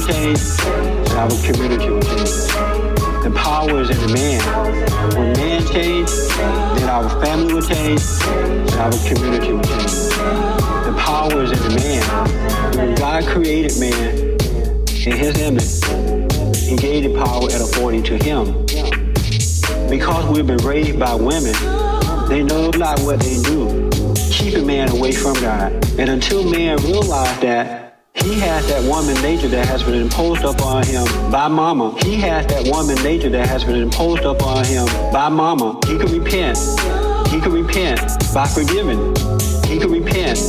change, then our community will change. The power is in the man. When man change, then our family will change, then our community will change. The power is in the man. When God created man in his image, he gave the power and authority to him. Because we've been raised by women, they know not what they do, keeping man away from God. And until man realized that he has that woman nature that has been imposed upon him by mama. He has that woman nature that has been imposed upon him by mama. He can repent. He can repent by forgiving. He can repent.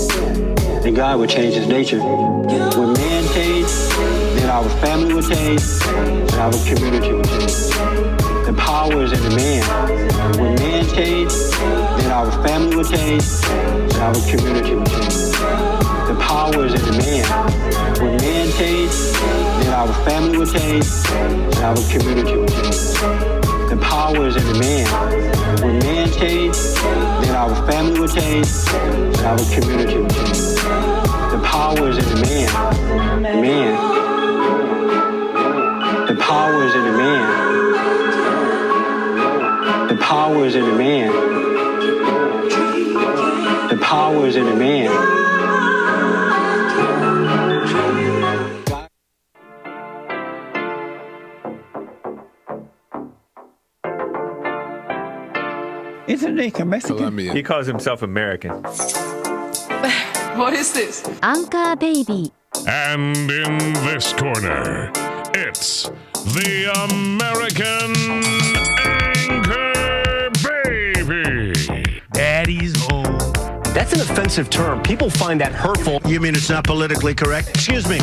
And God will change his nature. When man change, then our family will change, and our community will change. The power is in the man. When man change, then our family will change, and our community will change. The power is in the man. When man change, then our family will change, and our community will change. The power is in the man. When man change, then our family will change, and our community will change. The power is in the man. Man. The power is in the man. The power is in the man. The power is in the man. Isn't he Mexican? Colombian. He calls himself American. What is this? Anchor Baby. And in this corner, it's the American Anchor Baby. Daddy's home. That's an offensive term. People find that hurtful. You mean it's not politically correct? Excuse me.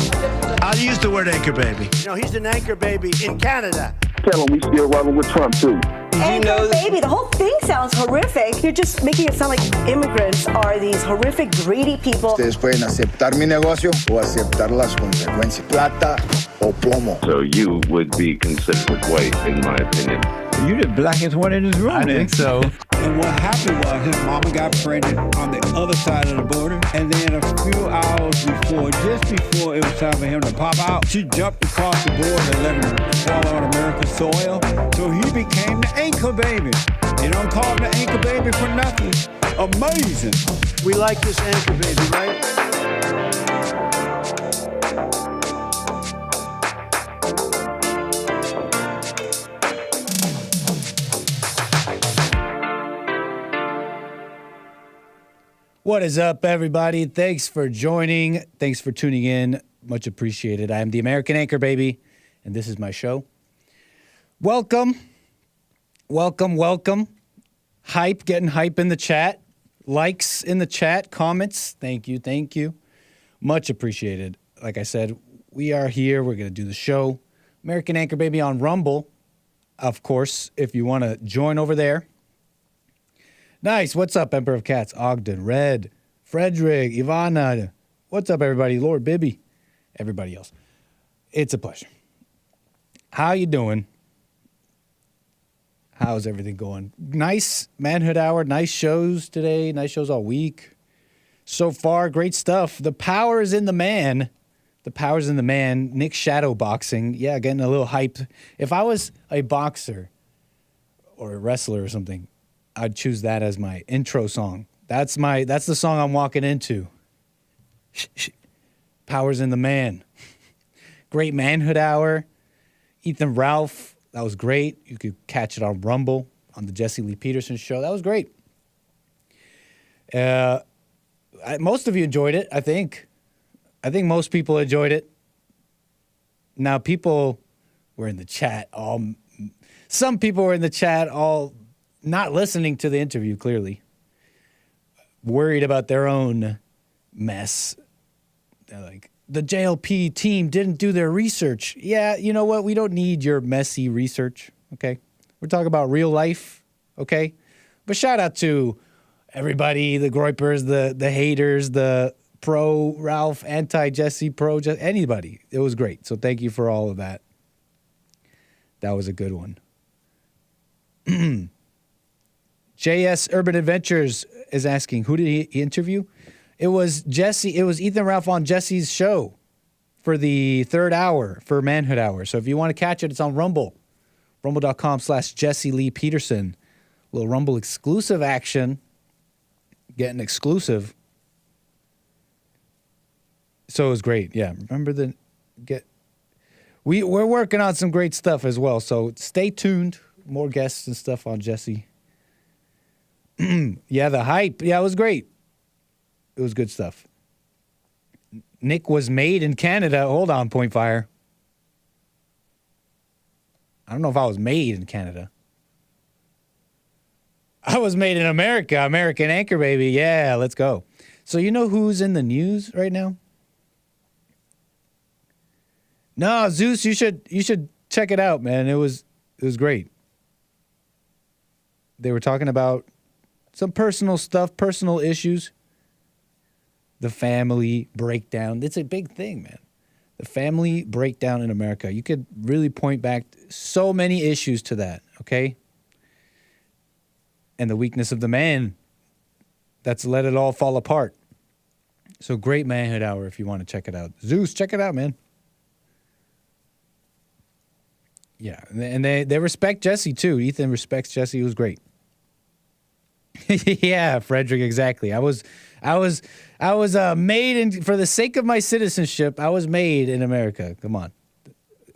I'll use the word anchor baby. You know, he's an anchor baby in Canada. Tell him we still rolling with Trump, too. Anchor baby, the whole thing sounds horrific. You're just making it sound like immigrants are these horrific, greedy people. Ustedes pueden aceptar mi negocio o aceptar las consecuencias. Plata o plomo. So you would be considered white, in my opinion. You're the blackest one in this room. I think so. And what happened was his mama got pregnant on the other side of the border. And then a few hours before, just before it was time for him to pop out, she jumped across the border and let him fall on American soil. So he became the anchor baby. They don't call him the anchor baby for nothing. Amazing. We like this anchor baby, right? What is up, everybody? Thanks for joining. Thanks for tuning in. Much appreciated. I am the American Anchor Baby, and this is my show. Welcome. Welcome, welcome. Hype, getting hype in the chat. Likes in the chat, comments. Thank you, thank you. Much appreciated. Like I said, we are here. We're going to do the show. American Anchor Baby on Rumble, of course, if you want to join over there. Nice. What's up, Emperor of Cats? Ogden, Red, Frederick, Ivana. What's up, everybody? Lord Bibby. Everybody else. It's a pleasure. How you doing? How's everything going? Nice Manhood Hour. Nice shows today. Nice shows all week. So far, great stuff. The power is in the man. The power's in the man. Nick Shadow Boxing. Yeah, getting a little hype. If I was a boxer or a wrestler or something, I'd choose that as my intro song. That's the song I'm walking into. Power's in the man. Great Manhood Hour. Ethan Ralph, that was great. You could catch it on Rumble on the Jesse Lee Peterson show. That was great. Most of you enjoyed it, I think. I think most people enjoyed it. Now, people were in the chat. Some people were in the chat all not listening to the interview, clearly. Worried about their own mess. They're like, the JLP team didn't do their research. Yeah, you know what? We don't need your messy research, okay? We're talking about real life, okay? But shout out to everybody, the Groypers, the haters, the pro Ralph, anti-Jesse, pro Jesse, anybody. It was great. So thank you for all of that. That was a good one. JS Urban Adventures is asking, who did he interview? It was Jesse. It was Ethan Ralph on Jesse's show for the third hour, for Manhood Hour. So if you want to catch it, it's on Rumble. Rumble.com/Jesse Lee Peterson. Little Rumble exclusive action. Getting exclusive. So it was great. Yeah. Remember we're working on some great stuff as well. So stay tuned. More guests and stuff on Jesse. Yeah, the hype. Yeah, it was great. It was good stuff. Nick was made in Canada. Hold on, Point Fire. I don't know if I was made in Canada. I was made in America. American Anchor Baby. Yeah, let's go. So you know who's in the news right now? No, Zeus, you should check it out, man. It was great. They were talking about some personal stuff, personal issues. The family breakdown. It's a big thing, man. The family breakdown in America. You could really point back so many issues to that, okay? And the weakness of the man that's let it all fall apart. So great Manhood Hour if you want to check it out. Zeus, check it out, man. Yeah, and they respect Jesse too. Ethan respects Jesse. It was great. Yeah, Frederick, exactly. I was made in, for the sake of my citizenship, I was made in America. Come on.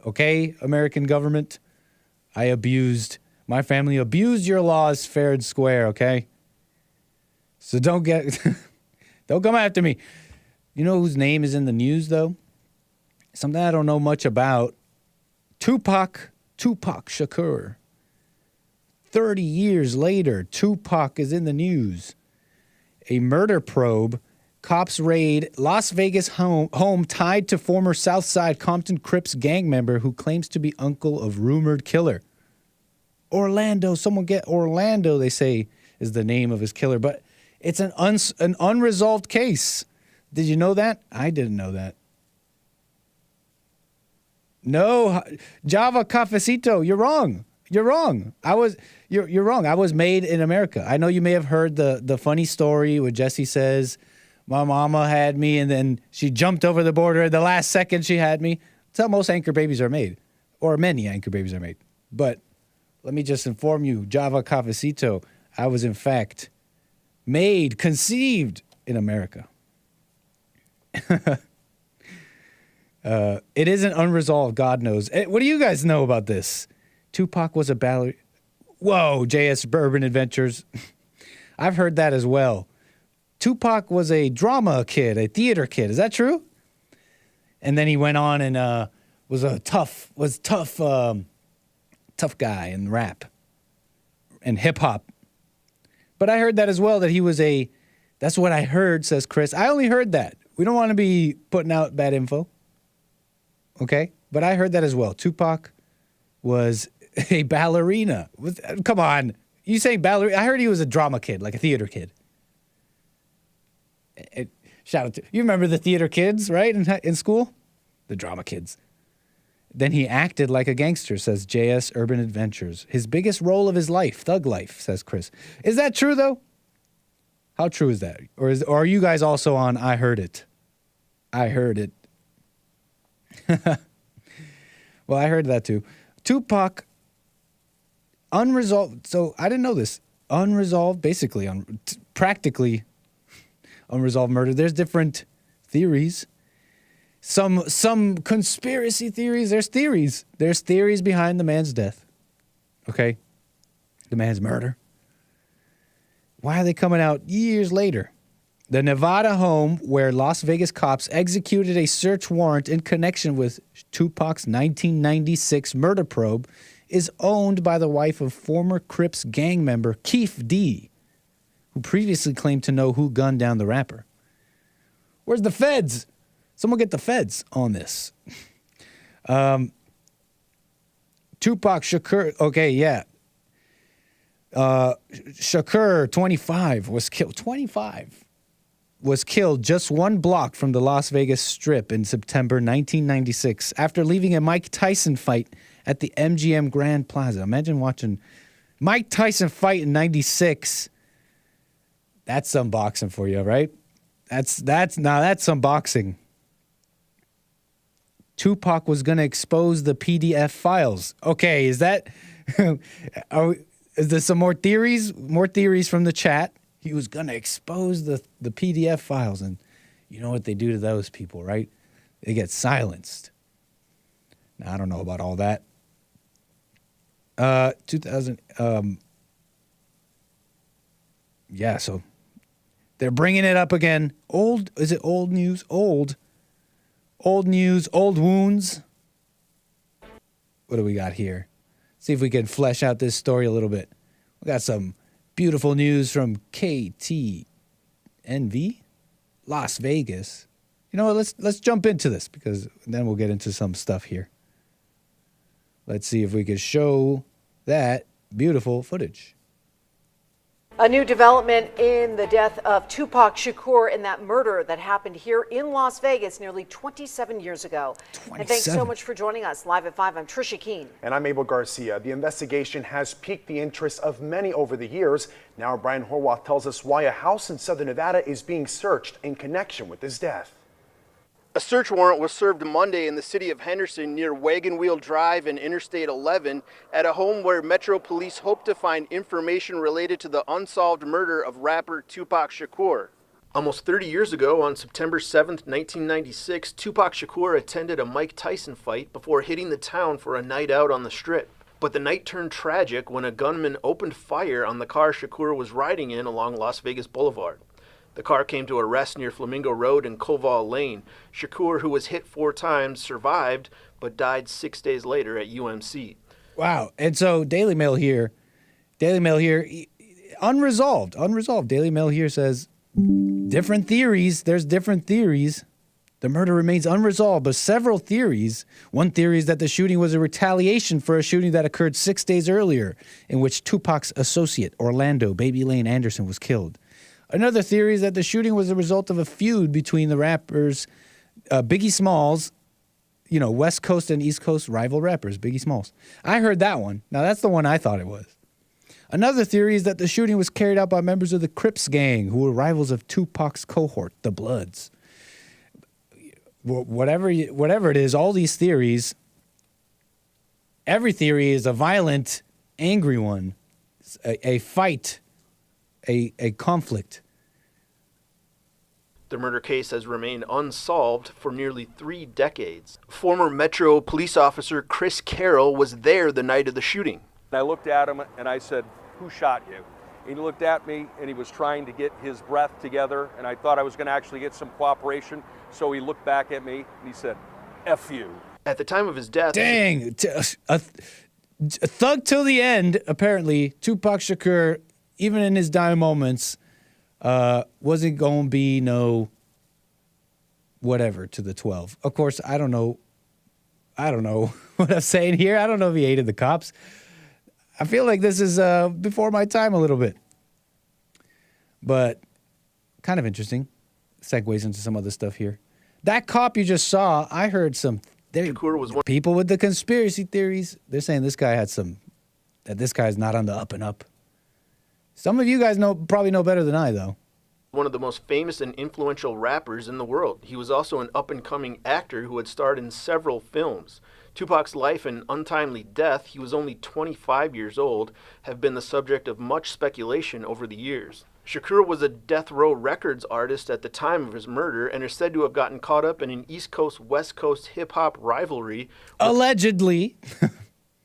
Okay, American government. My family abused your laws fair and square, okay? So don't come after me. You know whose name is in the news, though? Something I don't know much about. Tupac Shakur. 30 years later, Tupac is in the news. A murder probe. Cops raid Las Vegas home tied to former Southside Compton Crips gang member who claims to be uncle of rumored killer. Orlando, Orlando, they say, is the name of his killer. But it's an unresolved case. Did you know that? I didn't know that. No, 𝒔𝒂𝒊𝒂𝒍𝒔, you're wrong. You're wrong. You're wrong. I was made in America. I know you may have heard the funny story where Jesse says, my mama had me and then she jumped over the border at the last second she had me. That's how most anchor babies are made, or many anchor babies are made. But let me just inform you, 𝒔𝒂𝒊𝒂𝒍𝒔, I was in fact conceived in America. It isn't unresolved, God knows. What do you guys know about this? Tupac was a ballerina. Whoa, JS Urban Adventures. I've heard that as well. Tupac was a drama kid, a theater kid. Is that true? And then he went on and was tough guy in rap and hip hop. But I heard that as well, that he was that's what I heard, says Chris. I only heard that. We don't want to be putting out bad info. Okay? But I heard that as well. Tupac was a ballerina. Come on. You say ballerina? I heard he was a drama kid, like a theater kid. Shout out to you. Remember the theater kids, right? In school? The drama kids. Then he acted like a gangster, says JS Urban Adventures. His biggest role of his life, thug life, says Chris. Is that true, though? How true is that? Or are you guys also on I heard it? I heard it. Well, I heard that too. Tupac, unresolved. So I didn't know this. Unresolved, basically, practically unresolved murder. There's different theories. Some conspiracy theories. There's theories. There's theories behind the man's death. Okay? The man's murder. Why are they coming out years later? The Nevada home where Las Vegas cops executed a search warrant in connection with Tupac's 1996 murder probe is owned by the wife of former Crips gang member Keefe D, who previously claimed to know who gunned down the rapper. Where's the feds? Someone get the feds on this. Tupac Shakur, okay, yeah. Shakur, 25, was killed. 25 was killed just one block from the Las Vegas Strip in September 1996 after leaving a Mike Tyson fight at the MGM Grand Plaza. Imagine watching Mike Tyson fight in 96. That's some boxing for you, right? That's some boxing. Tupac was going to expose the PDF files. Okay, is that... is there some more theories? More theories from the chat. He was going to expose the PDF files. And you know what they do to those people, right? They get silenced. Now, I don't know about all that. 2000... yeah, so they're bringing it up again. Is it old news? Old news, old wounds. What do we got here? See if we can flesh out this story a little bit. We got some beautiful news from KTNV, Las Vegas. You know what? Let's jump into this because then we'll get into some stuff here. Let's see if we can show that beautiful footage. A new development in the death of Tupac Shakur and that murder that happened here in Las Vegas nearly 27 years ago. 27. And thanks so much for joining us. Live at 5, I'm Trisha Keene. And I'm 𝒏𝒊𝒄𝒌𝒔𝒕𝒓𝒆𝒂𝒎. The investigation has piqued the interest of many over the years. Now Brian Horwath tells us why a house in southern Nevada is being searched in connection with his death. A search warrant was served Monday in the city of Henderson near Wagon Wheel Drive and Interstate 11 at a home where Metro Police hope to find information related to the unsolved murder of rapper Tupac Shakur. Almost 30 years ago, on September 7th, 1996, Tupac Shakur attended a Mike Tyson fight before hitting the town for a night out on the Strip. But the night turned tragic when a gunman opened fire on the car Shakur was riding in along Las Vegas Boulevard. The car came to a rest near Flamingo Road and Koval Lane. Shakur, who was hit 4 times, survived, but died 6 days later at UMC. Wow. And so Daily Mail here, unresolved. Daily Mail here says, different theories. There's different theories. The murder remains unresolved, but several theories. One theory is that the shooting was a retaliation for a shooting that occurred 6 days earlier, in which Tupac's associate, Orlando Baby Lane Anderson, was killed. Another theory is that the shooting was a result of a feud between the rappers Biggie Smalls, you know, West Coast and East Coast rival rappers, Biggie Smalls. I heard that one. Now, that's the one I thought it was. Another theory is that the shooting was carried out by members of the Crips gang, who were rivals of Tupac's cohort, the Bloods. Whatever it is, all these theories, every theory is a violent, angry one, a fight, a conflict. The murder case has remained unsolved for nearly 3 decades. Former Metro police officer Chris Carroll was there the night of the shooting. I looked at him and I said, "Who shot you?" And he looked at me and he was trying to get his breath together, and I thought I was going to actually get some cooperation. So he looked back at me and he said, "F you." At the time of his death... Dang! A thug till the end, apparently. Tupac Shakur, even in his dying moments, wasn't going to be no whatever to the 12. Of course, I don't know what I'm saying here. I don't know if he hated the cops. I feel like this is before my time a little bit. But kind of interesting. Segues into some other stuff here. That cop you just saw, I heard some people with the conspiracy theories. They're saying this guy had that this guy's not on the up and up. Some of you guys probably know better than I, though. One of the most famous and influential rappers in the world. He was also an up-and-coming actor who had starred in several films. Tupac's life and untimely death, he was only 25 years old, have been the subject of much speculation over the years. Shakur was a Death Row Records artist at the time of his murder and is said to have gotten caught up in an East Coast-West Coast hip-hop rivalry. Allegedly.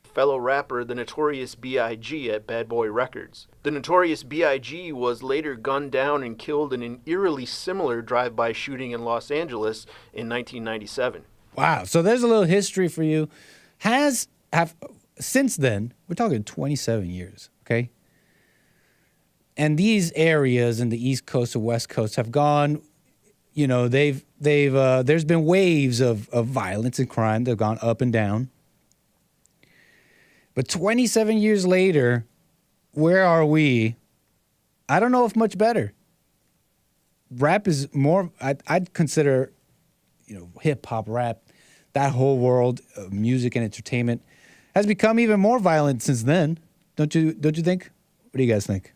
Fellow rapper the Notorious B.I.G. at Bad Boy Records. The Notorious B.I.G. was later gunned down and killed in an eerily similar drive-by shooting in Los Angeles in 1997. Wow, so there's a little history for you. Since then, we're talking 27 years, okay? And these areas in the East Coast and West Coast have gone, you know, there's been waves of violence and crime. They've gone up and down. But 27 years later, where are we? I don't know if much better. Rap is more, I'd consider, you know, hip-hop, rap, that whole world of music and entertainment has become even more violent since then. Don't you think? What do you guys think?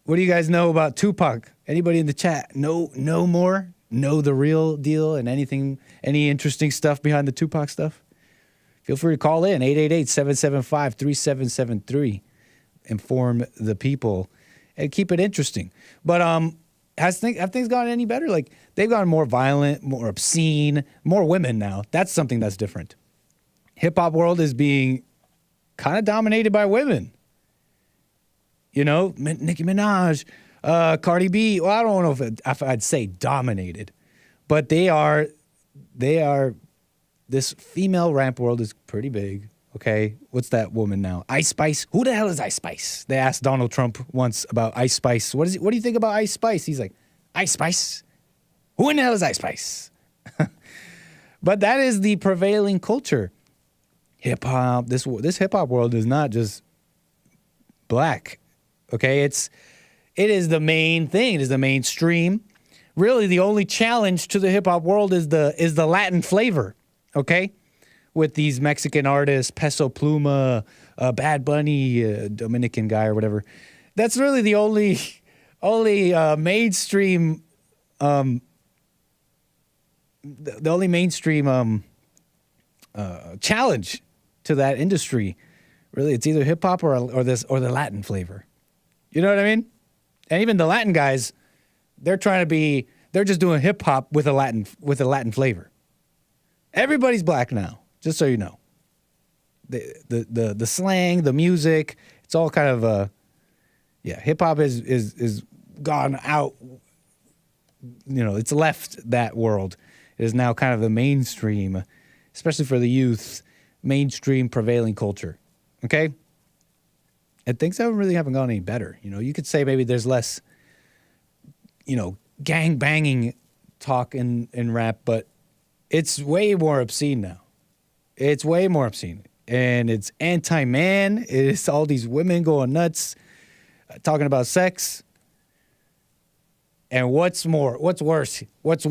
What do you guys know about Tupac? Anybody in the chat know more? know the real deal and any interesting stuff behind the Tupac stuff, feel free to call in 888-775-3773. Inform the people and keep it interesting. But have things gotten any better? Like, they've gotten more violent, more obscene, more women now. That's something that's different. Hip-hop world is being kind of dominated by women. You know, Nicki Minaj, Cardi B. Well, I don't know if I'd say dominated, but they are. This female rap world is pretty big. Okay, what's that woman now? Ice Spice. Who the hell is Ice Spice? They asked Donald Trump once about Ice Spice. What do you think about Ice Spice? He's like, Ice Spice? Who in the hell is Ice Spice? But that is the prevailing culture. Hip hop. This hip hop world is not just black. Okay, it is the main thing. It is the mainstream. Really, the only challenge to the hip hop world is the Latin flavor. Okay, with these Mexican artists, Peso Pluma, Bad Bunny, Dominican guy or whatever. That's really the only mainstream. The only mainstream challenge to that industry. Really, it's either hip hop or the Latin flavor. You know what I mean? And even the Latin guys, they're just doing hip hop with a Latin flavor. Everybody's black now, just so you know. The slang, the music, it's all kind of hip hop is gone out. You know, it's left that world. It is now kind of the mainstream, especially for the youth, mainstream prevailing culture. Okay? And things haven't gone any better. You know, you could say maybe there's less, gang banging talk in rap, but it's way more obscene now. It's way more obscene. And it's anti-man. It's all these women going nuts, talking about sex. And what's worse? What's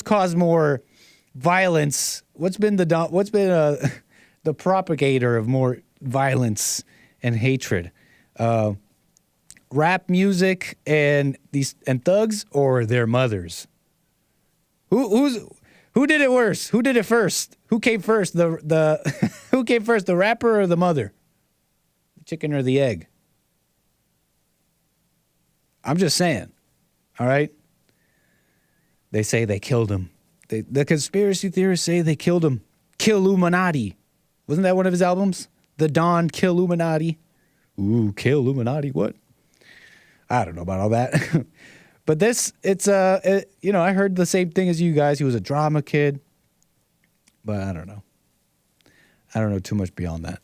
caused more violence? What's been the propagator of more violence and hatred? Rap music and thugs, or their mothers? Who did it worse? Who did it first? Who came first? Who came first, the rapper or the mother? The chicken or the egg? I'm just saying. All right? They say they killed him. The conspiracy theorists say they killed him. Kill-Luminati. Wasn't that one of his albums? The Don Kill-Luminati. Ooh, Kill-Luminati, what? I don't know about all that. But I heard the same thing as you guys. He was a drama kid. But I don't know. I don't know too much beyond that,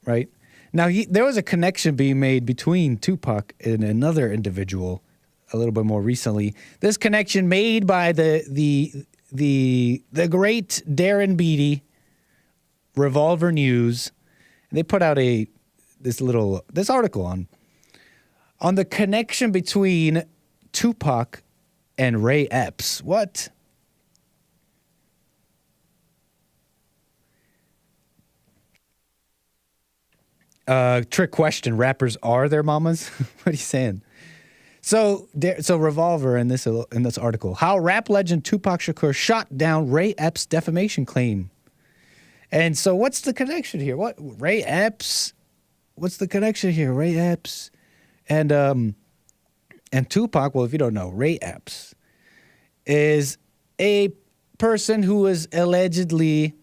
right? Now, there was a connection being made between Tupac and another individual a little bit more recently. This connection made by the great Darren Beattie, Revolver News. And they put out this article on the connection between Tupac and Ray Epps. What? Trick question. Rappers are their mamas? What are you saying? So Revolver in this article. How rap legend Tupac Shakur shot down Ray Epps' defamation claim. And so what's the connection here? What? Ray Epps? What's the connection here? Ray Epps and Tupac. Well, if you don't know, Ray Epps is a person who was allegedly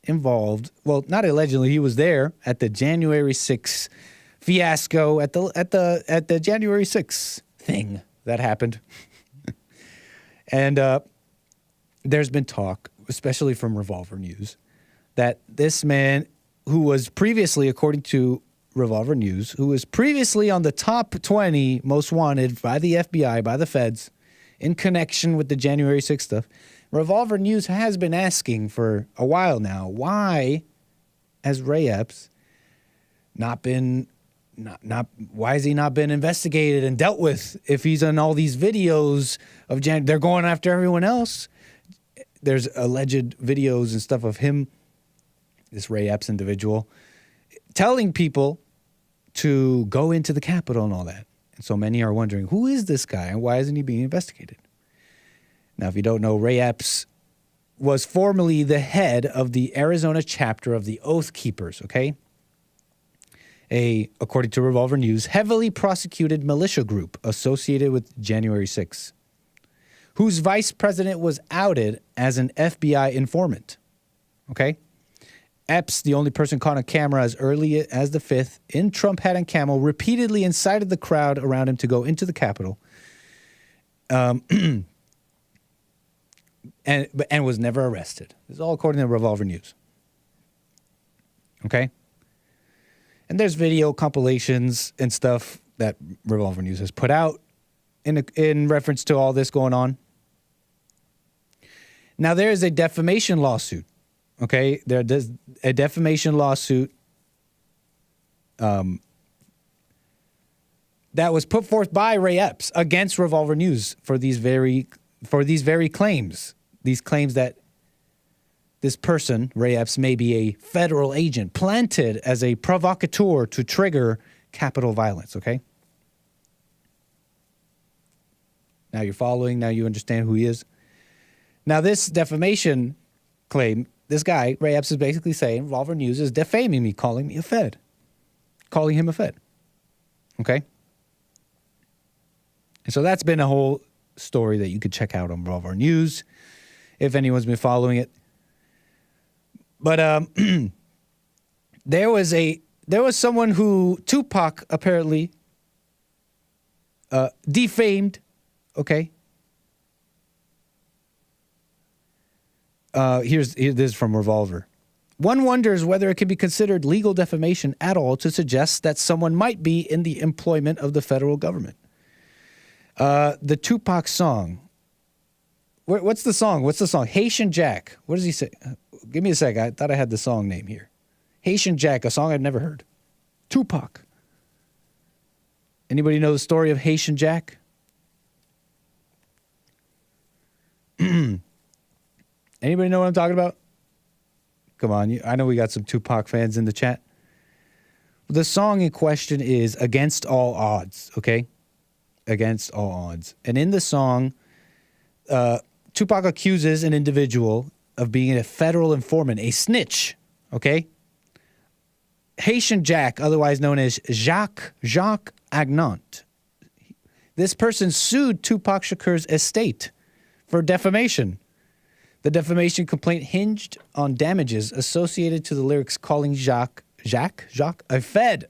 involved. Well, not allegedly. He was there at the January 6th fiasco at the January 6th thing that happened. And there's been talk, especially from Revolver News, that this man, who was previously, according to Revolver News, who was previously on the top 20 most wanted by the FBI, by the feds, in connection with the January 6th stuff, Revolver News has been asking for a while now, why has Ray Epps why has he not been investigated and dealt with if he's in all these videos of they're going after everyone else. There's alleged videos and stuff of him, this Ray Epps individual, telling people to go into the Capitol and all that. And so many are wondering, who is this guy and why isn't he being investigated? Now, if you don't know, Ray Epps was formerly the head of the Arizona chapter of the Oath Keepers, okay? According to Revolver News, heavily prosecuted militia group associated with January 6th, whose vice president was outed as an FBI informant, okay? Epps, the only person caught on camera as early as the 5th, in Trump hat and camel, repeatedly incited the crowd around him to go into the Capitol, and was never arrested. This is all according to Revolver News. Okay? And there's video compilations and stuff that Revolver News has put out in reference to all this going on. Now, there is a defamation lawsuit. Okay? There's a defamation lawsuit that was put forth by Ray Epps against Revolver News for these very claims. These claims that this person, Ray Epps, may be a federal agent planted as a provocateur to trigger Capitol violence, okay? Now you're following. Now you understand who he is. Now this defamation claim, this guy, Ray Epps, is basically saying Revolver News is defaming me, calling me a Fed. Calling him a Fed. Okay? And so that's been a whole story that you could check out on Revolver News if anyone's been following it. But there was someone who Tupac apparently defamed, okay? This is from Revolver. One wonders whether it can be considered legal defamation at all to suggest that someone might be in the employment of the federal government. The Tupac song. What's the song? Haitian Jack. What does he say? Give me a sec. I thought I had the song name here. Haitian Jack, a song I've never heard. Tupac. Anybody know the story of Haitian Jack? Anybody know what I'm talking about? Come on. I know we got some Tupac fans in the chat. The song in question is Against All Odds, okay? Against All Odds. And in the song, Tupac accuses an individual of being a federal informant, a snitch, okay? Haitian Jack, otherwise known as �𝒐𝒄𝒊𝒂𝒍𝒔. This person sued Tupac Shakur's estate for defamation. The defamation complaint hinged on damages associated to the lyrics calling Jacques a Fed.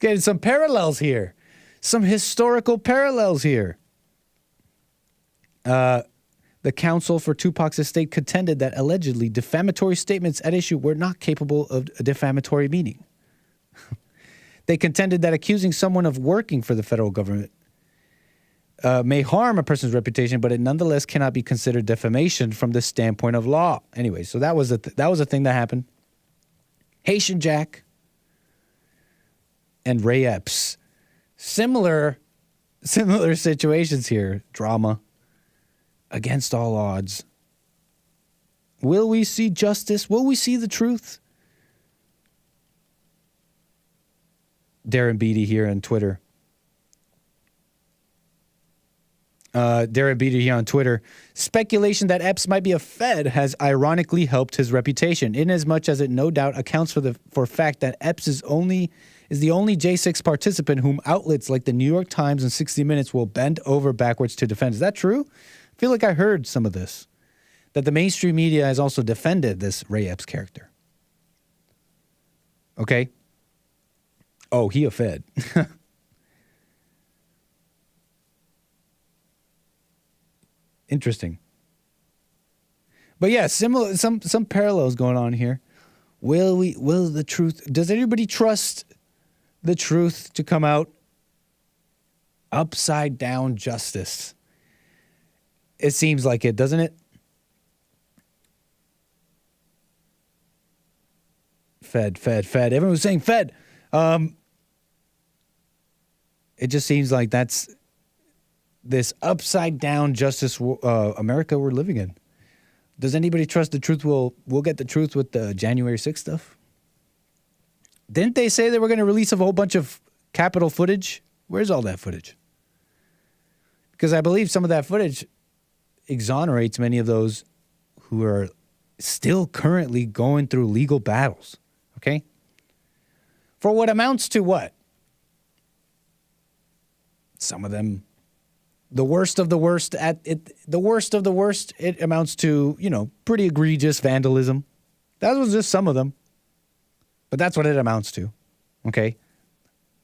Getting some parallels here. Some historical parallels here. The counsel for Tupac's estate contended that allegedly defamatory statements at issue were not capable of a defamatory meaning. They contended that accusing someone of working for the federal government may harm a person's reputation, but it nonetheless cannot be considered defamation from the standpoint of law. Anyway, so that was a thing that happened. Haitian Jack and Ray Epps. Similar situations here. Drama. Against all odds. Will we see justice? Will we see the truth? Darren Beatty here on Twitter. Speculation that Epps might be a Fed has ironically helped his reputation, inasmuch as it no doubt accounts for fact that Epps is the only J6 participant whom outlets like the New York Times and 60 Minutes will bend over backwards to defend. Is that true? I feel like I heard some of this, that the mainstream media has also defended this Ray Epps character. Okay? Oh, he a Fed. Interesting. But yeah, similar some parallels going on here. Will the truth, does anybody trust the truth to come out? Upside down justice. It seems like it, doesn't it? Fed. Everyone was saying Fed. It just seems like that's this upside down justice America we're living in. Does anybody trust the truth? We'll get the truth with the January 6th stuff. Didn't they say they were going to release a whole bunch of Capitol footage? Where's all that footage? Because I believe some of that footage exonerates many of those who are still currently going through legal battles, okay? For what amounts to what? Some of them, the worst of the worst, it amounts to, pretty egregious vandalism. That was just some of them. But that's what it amounts to, okay?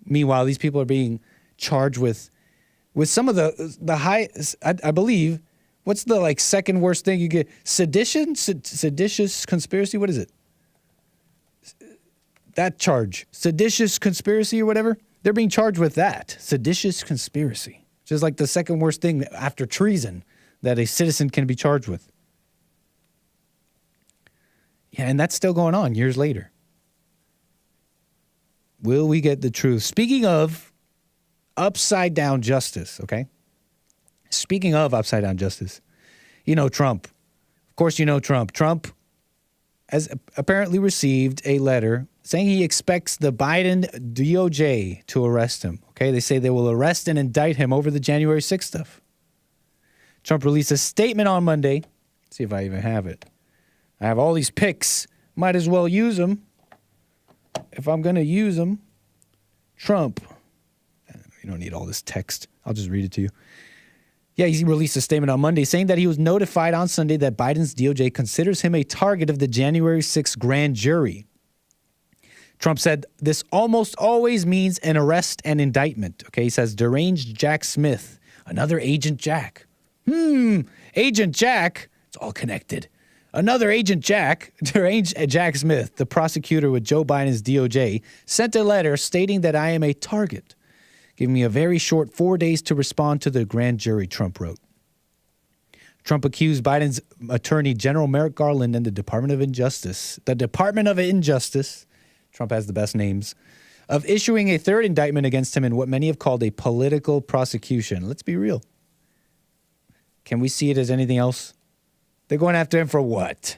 Meanwhile, these people are being charged with some of the high, I believe, what's the second worst thing you get? Sedition? Seditious conspiracy? What is it? That charge. Seditious conspiracy or whatever? They're being charged with that. Seditious conspiracy. Which is like the second worst thing after treason that a citizen can be charged with. Yeah, and that's still going on years later. Will we get the truth? Speaking of upside down justice, okay? Speaking of upside down justice, Trump. Of course, Trump. Trump has apparently received a letter saying he expects the Biden DOJ to arrest him, okay? They say they will arrest and indict him over the January 6th stuff. Trump released a statement on Monday. Let's see if I even have it. I have all these pics. Might as well use them. If I'm going to use them, Trump. You don't need all this text. I'll just read it to you. Yeah, he released a statement on Monday saying that he was notified on Sunday that Biden's DOJ considers him a target of the January 6th grand jury. Trump said this almost always means an arrest and indictment. Okay, he says deranged Jack Smith, another Agent Jack. Agent Jack, it's all connected. Another Agent Jack, deranged Jack Smith, the prosecutor with Joe Biden's DOJ, sent a letter stating that I am a target. Give me a very short 4 days to respond to the grand jury, Trump wrote. Trump accused Biden's attorney general Merrick Garland and the Department of Injustice, Trump has the best names, of issuing a third indictment against him in what many have called a political prosecution. Let's be real. Can we see it as anything else? They're going after him for what?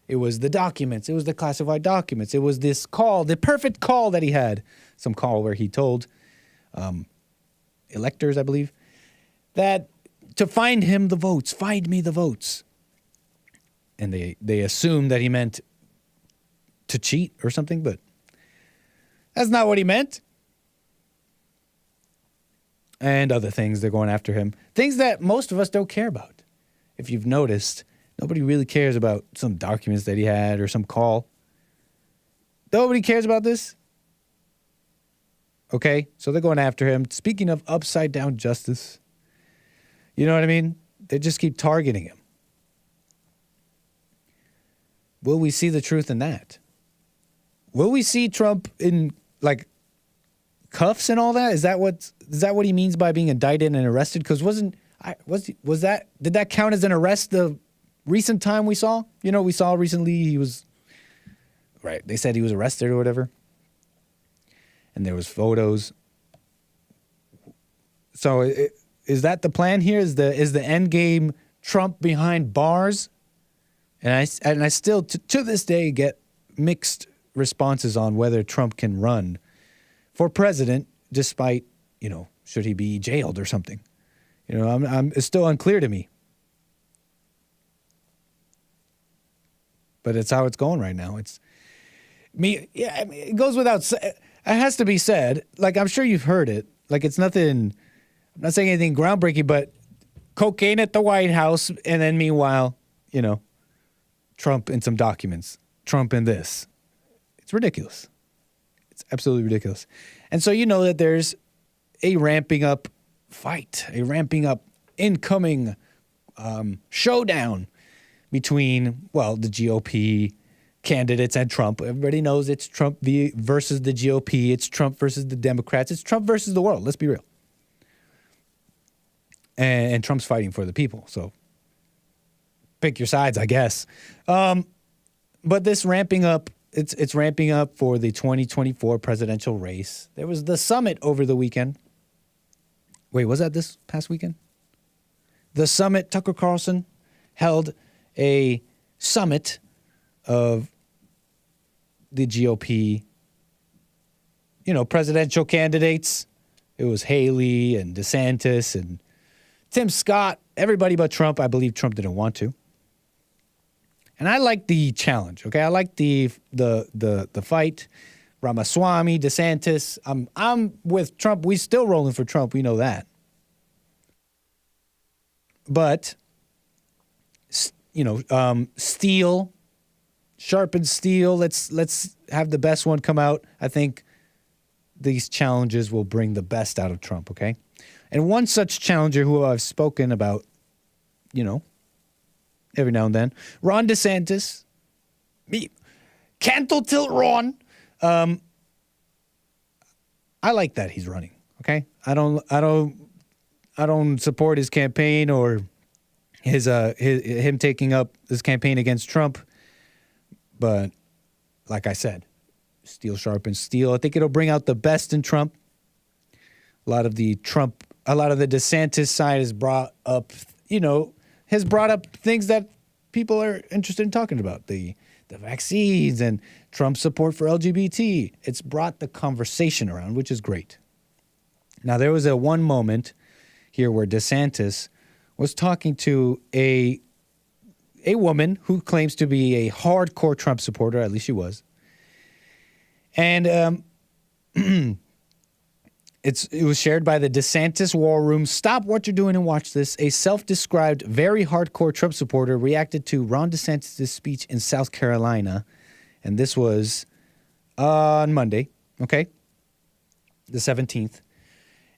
It was the documents. It was the classified documents. It was this call, the perfect call that he had. Some call where he told electors, I believe, that to find him the votes, find me the votes. And they assumed that he meant to cheat or something, but that's not what he meant. And other things, they're going after him. Things that most of us don't care about. If you've noticed, nobody really cares about some documents that he had or some call. Nobody cares about this. Okay, so they're going after him. Speaking of upside down justice, you know what I mean? They just keep targeting him. Will we see the truth in that? Will we see Trump in cuffs and all that? Is that what he means by being indicted and arrested? Because did that count as an arrest the recent time we saw? We saw recently he was right. They said he was arrested or whatever. And there was photos. So is that the plan here? Is the end game Trump behind bars? And I still to this day get mixed responses on whether Trump can run for president, despite should he be jailed or something. It's still unclear to me. But it's how it's going right now. It goes without. It has to be said. I'm sure you've heard it. It's nothing. I'm not saying anything groundbreaking, but cocaine at the White House, and then meanwhile, Trump and some documents. Trump and this. It's ridiculous. It's absolutely ridiculous. And so that there's a ramping up fight, a ramping up incoming showdown between, the GOP candidates and Trump. Everybody knows it's Trump versus the GOP. It's Trump versus the Democrats. It's Trump versus the world. Let's be real. And Trump's fighting for the people. So pick your sides, I guess. But this ramping up, it's ramping up for the 2024 presidential race. There was the summit over the weekend. Wait, was that this past weekend? The summit, Tucker Carlson held a summit of the GOP, presidential candidates. It was Haley and DeSantis and Tim Scott, everybody but Trump. I believe Trump didn't want to. And I like the challenge, okay? I like the fight. Ramaswamy, DeSantis. I'm with Trump. We still rolling for Trump. We know that. But, steel, sharpen steel. Let's have the best one come out. I think these challenges will bring the best out of Trump, okay? And one such challenger who I've spoken about, every now and then, Ron DeSantis. Cantle tilt Ron. I like that he's running, okay? I don't support his campaign or him taking up his campaign against Trump. But like I said, steel sharpens steel. I think it'll bring out the best in Trump. A lot of the DeSantis side has brought up things that people are interested in talking about. The vaccines and Trump's support for LGBT. It's brought the conversation around, which is great. Now, there was one moment here where DeSantis was talking to a woman who claims to be a hardcore Trump supporter, at least she was. And it was shared by the DeSantis War Room. Stop what you're doing and watch this. A self-described very hardcore Trump supporter reacted to Ron DeSantis' speech in South Carolina. And this was on Monday, okay, the 17th.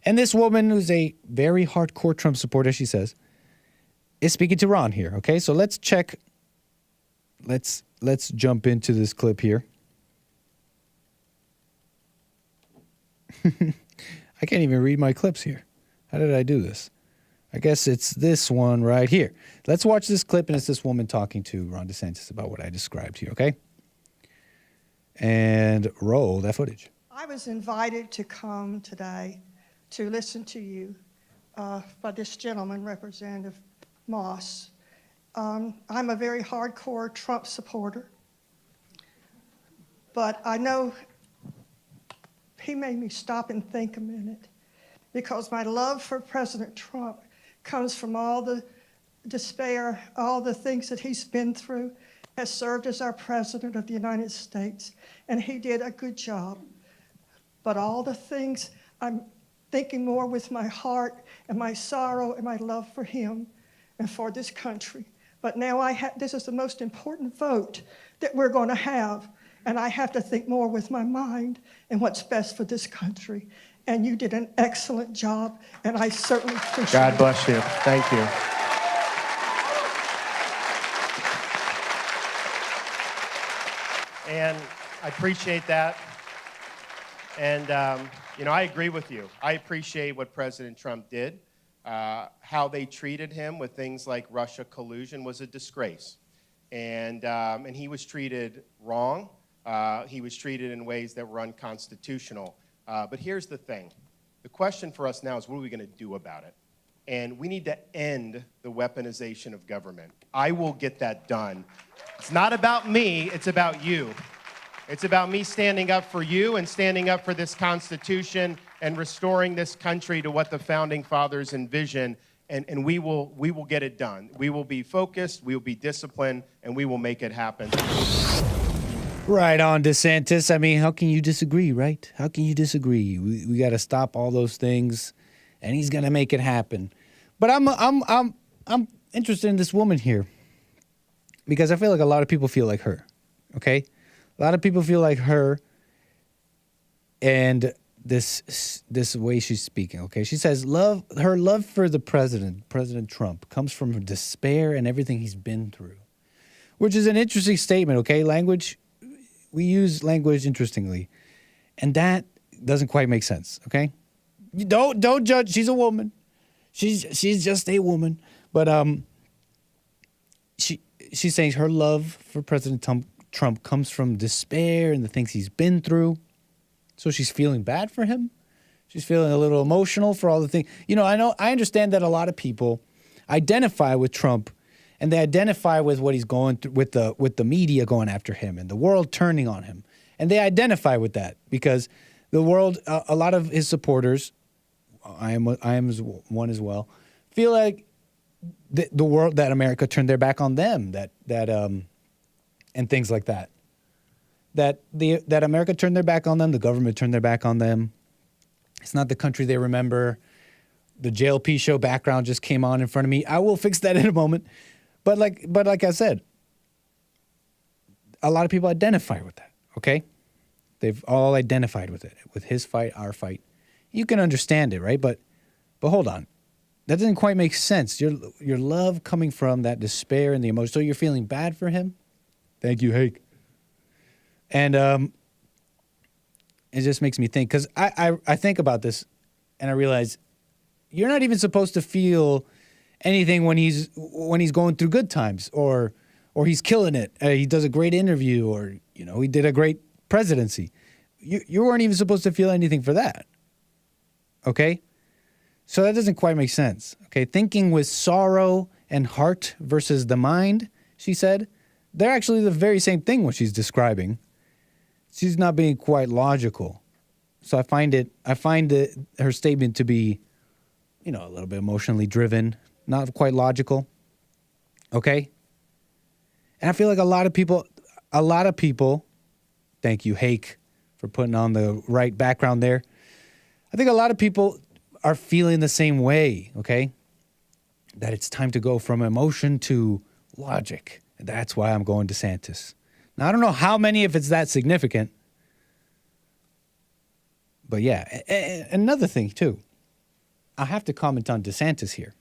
And this woman, who's a very hardcore Trump supporter, she says, is speaking to Ron here, okay? So let's check. Let's jump into this clip here. I can't even read my clips here. How did I do this? I guess it's this one right here. Let's watch this clip, and it's this woman talking to Ron DeSantis about what I described here, okay? And roll that footage. I was invited to come today to listen to you by this gentleman, Representative Moss. I'm a very hardcore Trump supporter, but I know he made me stop and think a minute, because my love for President Trump comes from all the despair, all the things that he's been through, has served as our President of the United States, and he did a good job. But all the things, I'm thinking more with my heart and my sorrow and my love for him and for this country. But now this is the most important vote that we're going to have, and I have to think more with my mind and what's best for this country. And you did an excellent job, and I certainly appreciate it. God bless you. Thank you. And I appreciate that. And, I agree with you. I appreciate what President Trump did. How they treated him with things like Russia collusion was a disgrace. And he was treated wrong. He was treated in ways that were unconstitutional. But here's the thing. The question for us now is, what are we going to do about it? And we need to end the weaponization of government. I will get that done. It's not about me, it's about you. It's about me standing up for you and standing up for this Constitution and restoring this country to what the Founding Fathers envisioned, and we will get it done. We will be focused, we will be disciplined, and we will make it happen. Right on, DeSantis. I mean, how can you disagree, right? How can you disagree? We got to stop all those things, and he's going to make it happen. But I'm interested in this woman here because I feel like a lot of people feel like her, okay? A lot of people feel like her and this way she's speaking, okay? She says her love for the President Trump, comes from despair and everything he's been through, which is an interesting statement, okay? We use language interestingly, and that doesn't quite make sense, okay? You don't judge. She's a woman. She's just a woman. But she's saying her love for President Trump comes from despair and the things he's been through. So she's feeling bad for him. She's feeling a little emotional for all the things. I understand that a lot of people identify with Trump, and they identify with what he's going through, with the media going after him and the world turning on him. And they identify with that because the world, a lot of his supporters, I am one as well, feel like the world, that America turned their back on them, and things like that. That America turned their back on them, the government turned their back on them. It's not the country they remember. The JLP show background just came on in front of me. I will fix that in a moment. But like I said, a lot of people identify with that, okay? They've all identified with it, with his fight, our fight. You can understand it, right? But hold on. That doesn't quite make sense. Your love coming from that despair and the emotion. So you're feeling bad for him? Thank you, Hake. And it just makes me think, because I think about this and I realize you're not even supposed to feel anything when he's going through good times or he's killing it. He does a great interview, or he did a great presidency. You weren't even supposed to feel anything for that. Okay? So that doesn't quite make sense. Okay? Thinking with sorrow and heart versus the mind, she said, they're actually the very same thing what she's describing. She's not being quite logical. So I find her statement to be, a little bit emotionally driven, not quite logical. Okay? And I feel like a lot of people, thank you, Hake, for putting on the right background there. I think a lot of people are feeling the same way, okay? That it's time to go from emotion to logic. And that's why I'm going DeSantis. Now, I don't know how many, if it's that significant. But yeah, another thing too. I have to comment on DeSantis here,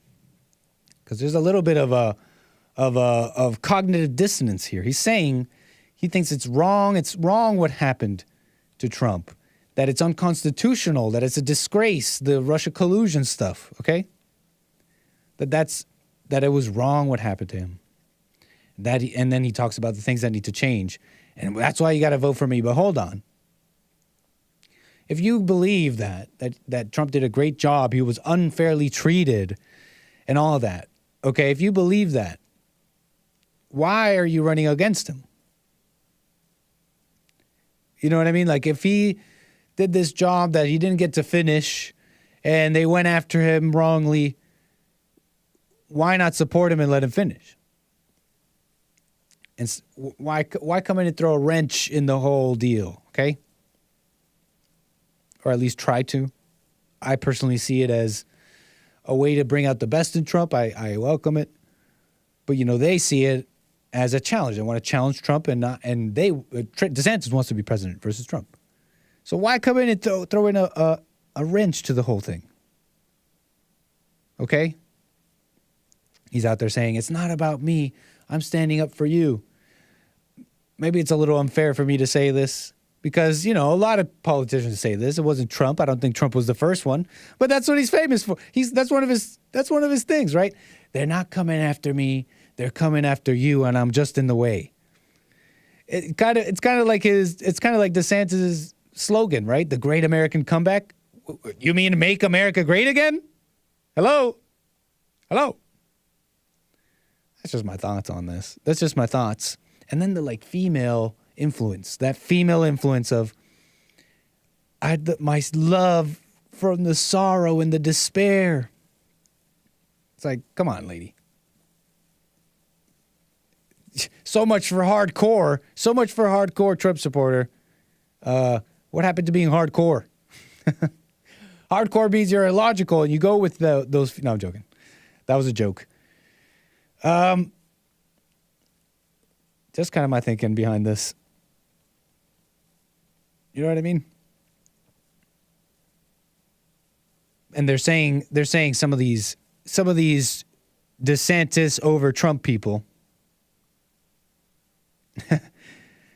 because there's a little bit of cognitive dissonance here. He's saying he thinks it's wrong what happened to Trump, that it's unconstitutional, that it's a disgrace, the Russia collusion stuff, okay? That it was wrong what happened to him. And then he talks about the things that need to change. And that's why you got to vote for me. But hold on. If you believe that Trump did a great job, he was unfairly treated and all of that, okay, if you believe that, why are you running against him? You know what I mean? Like, if he did this job that he didn't get to finish and they went after him wrongly, why not support him and let him finish? And why come in and throw a wrench in the whole deal, okay? Or at least try to. I personally see it as a way to bring out the best in Trump. I welcome it. But, they see it as a challenge. They want to challenge Trump, DeSantis wants to be president versus Trump. So why come in and throw in a wrench to the whole thing? Okay? He's out there saying, it's not about me. I'm standing up for you. Maybe it's a little unfair for me to say this because, a lot of politicians say this. It wasn't Trump. I don't think Trump was the first one, but that's what he's famous for. That's one of his things, right? They're not coming after me. They're coming after you, and I'm just in the way. It's kind of like DeSantis' slogan, right? The Great American Comeback. You mean make America great again? Hello? That's just my thoughts on this. That's just my thoughts. And then the female influence, that female influence of my love from the sorrow and the despair. It's like, come on, lady. So much for hardcore Trump supporter. What happened to being hardcore? Hardcore means you're illogical and you go with those. No, I'm joking. That was a joke. Just kind of my thinking behind this. You know what I mean? And they're saying some of these DeSantis over Trump people.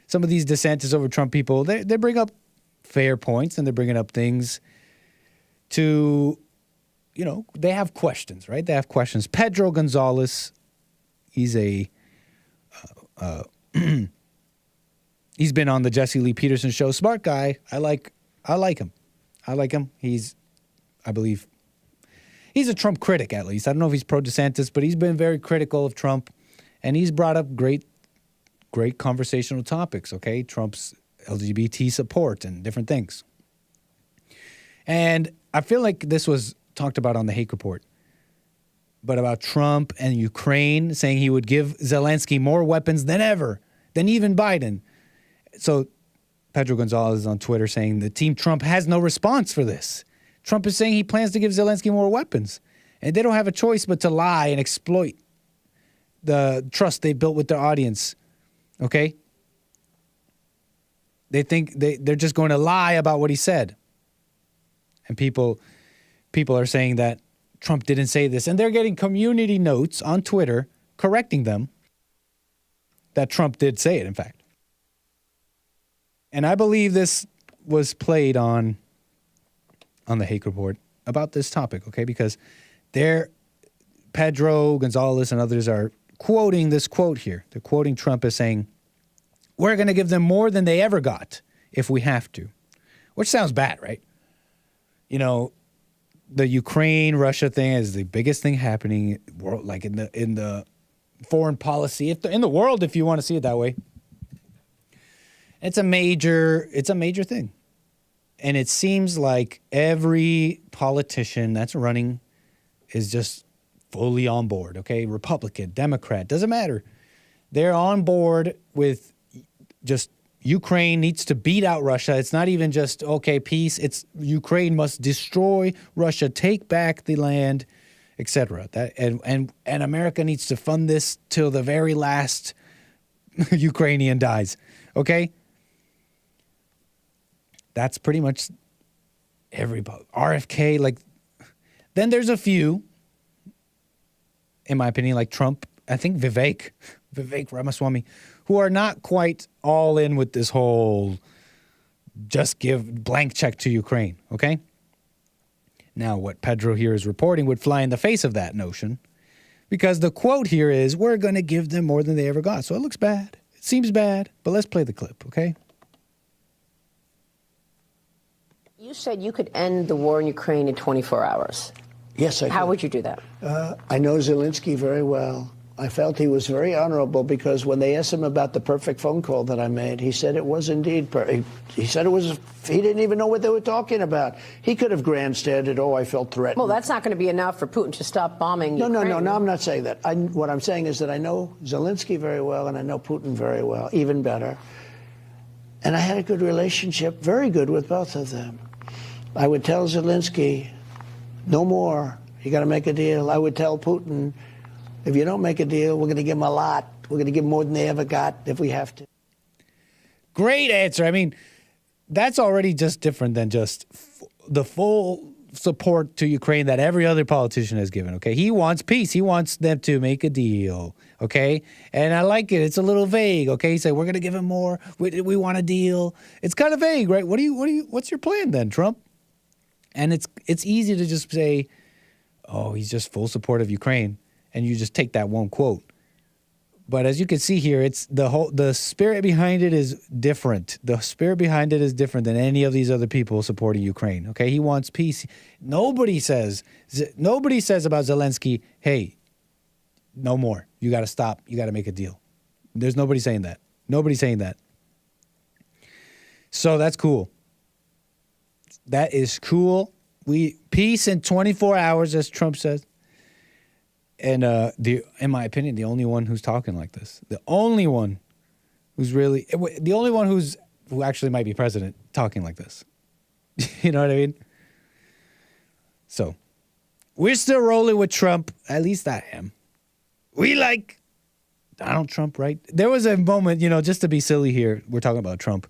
Some of these DeSantis over Trump people, they bring up fair points and they're bringing up things to, they have questions, right? They have questions. Pedro Gonzalez, he's he's been on the Jesse Lee Peterson show. Smart guy. I like him. I believe he's a Trump critic, at least. I don't know if he's pro DeSantis, but he's been very critical of Trump, and he's brought up great conversational topics, okay? Trump's LGBT support and different things. And I feel like this was talked about on the Hake Report. but about Trump and Ukraine, saying he would give Zelensky more weapons than ever, than even Biden. So Pedro Gonzalez is on Twitter saying the Team Trump has no response for this. Trump is saying he plans to give Zelensky more weapons, and they don't have a choice but to lie and exploit the trust they built with their audience, okay? They think they're just going to lie about what he said. And people are saying that Trump didn't say this, and they're getting community notes on Twitter correcting them that Trump did say it, in fact. And I believe this was played on the Hake Report about this topic, okay? Because Pedro Gonzalez and others are quoting this quote here. They're quoting Trump as saying, we're going to give them more than they ever got if we have to, which sounds bad, right? You know, the Ukraine-Russia thing is the biggest thing happening like in the foreign policy, in the world, if you want to see it that way. It's a major thing. And it seems like every politician that's running is just fully on board, okay? Republican, Democrat, doesn't matter. They're on board with just Ukraine needs to beat out Russia. It's not even just, okay, peace. It's Ukraine must destroy Russia, take back the land, etc. And America needs to fund this till the very last Ukrainian dies, okay? That's pretty much everybody. RFK, like, then there's a few, in my opinion, like Trump, I think Vivek Ramaswamy, who are not quite all in with this whole just give blank check to Ukraine, okay? Now, what Pedro here is reporting would fly in the face of that notion, because the quote here is, we're going to give them more than they ever got. So it looks bad. It seems bad, but let's play the clip, okay? You said you could end the war in Ukraine in 24 hours. Yes, I could. How would you do that? I know Zelensky very well. I felt he was very honorable because when they asked him about the perfect phone call that I made, he said it was indeed perfect. He said it was, he didn't even know what they were talking about. He could have grandstanded, oh, I felt threatened. Well, that's not going to be enough for Putin to stop bombing Ukraine. No, I'm not saying that. What I'm saying is that I know Zelensky very well and I know Putin very well, even better. And I had a good relationship, very good with both of them. I would tell Zelensky, no more. You got to make a deal. I would tell Putin, if you don't make a deal, we're going to give them a lot. We're going to give them more than they ever got if we have to. Great answer. I mean, that's already just different than just the full support to Ukraine that every other politician has given, okay? He wants peace. He wants them to make a deal, okay? And I like it. It's a little vague, okay? He said, we're going to give him more. We want a deal. It's kind of vague, right? What's your plan then, Trump? And it's easy to just say, oh, he's just full support of Ukraine, and you just take that one quote. But as you can see here, it's the spirit behind it is different. The spirit behind it is different than any of these other people supporting Ukraine. Okay, he wants peace. Nobody says about Zelensky, hey, no more. You got to stop. You got to make a deal. There's nobody saying that. Nobody's saying that. So that's cool. That is cool. Peace in 24 hours, as Trump says. And in my opinion, the only one who's talking like this, the only one who actually might be president talking like this. You know what I mean? So we're still rolling with Trump. At least I am. We like Donald Trump, right? There was a moment, just to be silly here, we're talking about Trump.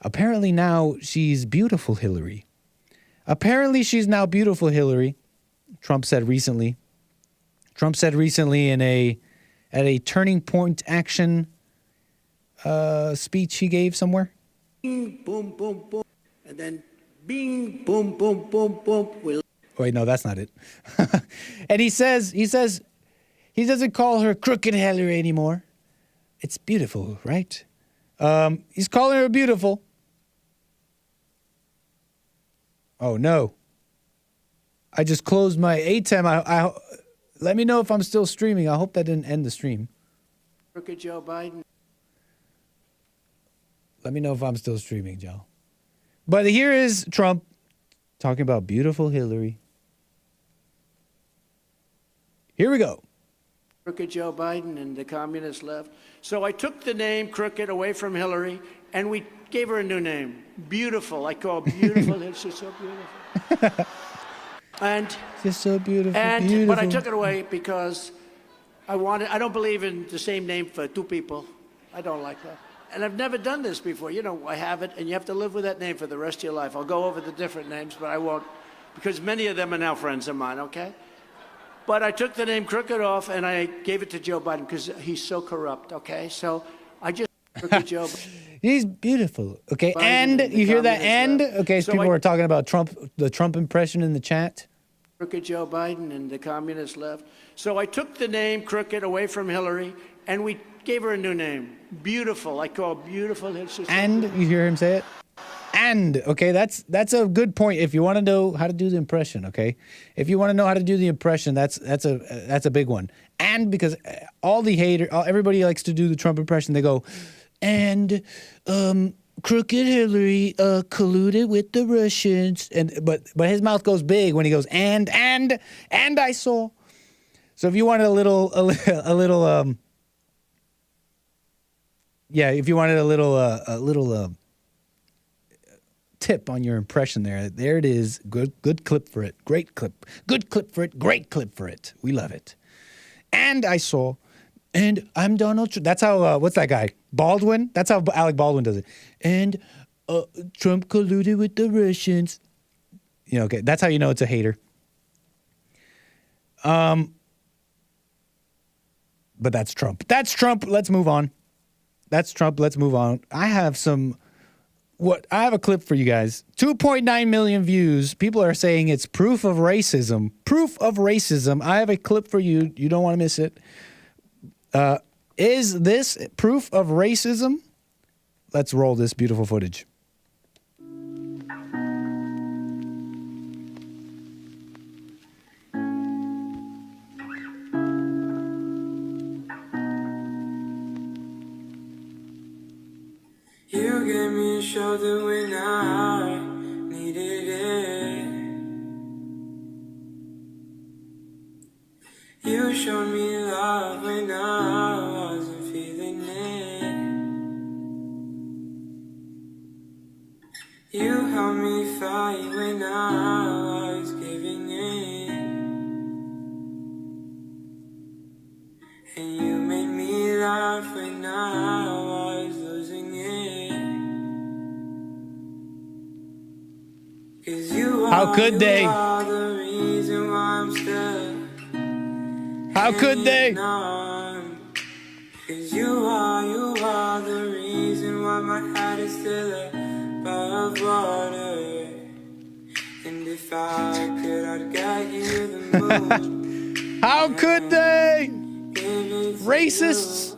Apparently now she's beautiful Hillary. Apparently she's now beautiful Hillary. Trump said recently at a Turning Point Action speech he gave somewhere. Bing, boom, boom, boom, and then bing, boom, boom, boom, boom. Wait, no, that's not it. And he says he doesn't call her crooked Hillary anymore. It's beautiful, right? He's calling her beautiful. Oh no! I just closed my ATEM. Let me know if I'm still streaming. I hope that didn't end the stream. Crooked Joe Biden. Let me know if I'm still streaming, Joe. But here is Trump talking about beautiful Hillary. Here we go. Crooked Joe Biden and the communist left. So I took the name Crooked away from Hillary, and we gave her a new name. Beautiful. I call it beautiful. It's just so beautiful. And just so beautiful, But I took it away because I don't believe in the same name for two people. I don't like that. And I've never done this before. You know, I have it, and you have to live with that name for the rest of your life. I'll go over the different names, but I won't, because many of them are now friends of mine, okay? But I took the name Crooked off, and I gave it to Joe Biden because he's so corrupt, okay? So I just Crooked Joe He's beautiful, okay? Biden and and you the hear that? communist And, left. okay, so people were talking about Trump, the Trump impression in the chat. Crooked Joe Biden and the communist left. So I took the name Crooked away from Hillary, and we gave her a new name. Beautiful. I call it beautiful. It's just And you hear him say it? And, okay, that's a good point. If you want to know how to do the impression, okay? If you want to know how to do the impression, that's a big one. And because all the everybody likes to do the Trump impression, they go, and Crooked Hillary colluded with the Russians, but his mouth goes big when he goes and I saw. So if you wanted a little if you wanted a little tip on your impression there it is. Good clip for it. Great clip. Good clip for it. Great clip for it. We love it. And I saw. And I'm Donald Trump. That's how, what's that guy? Baldwin? That's how Alec Baldwin does it. And Trump colluded with the Russians. You know, okay, that's how you know it's a hater. But that's Trump. That's Trump. Let's move on. That's Trump. Let's move on. I have a clip for you guys. 2.9 million views. People are saying it's proof of racism. Proof of racism. I have a clip for you. You don't want to miss it. Is this proof of racism? Let's roll this beautiful footage. You gave me a shoulder when I needed it. You showed me love when I wasn't feeling it. You helped me fight when I was giving in. And you made me laugh when I was losing it. 'Cause you How could they? are the reason why I'm still. How could they? 'Cause you are the reason why my head is still above water. And if I could, I'd get you the moon. How could they? Racists.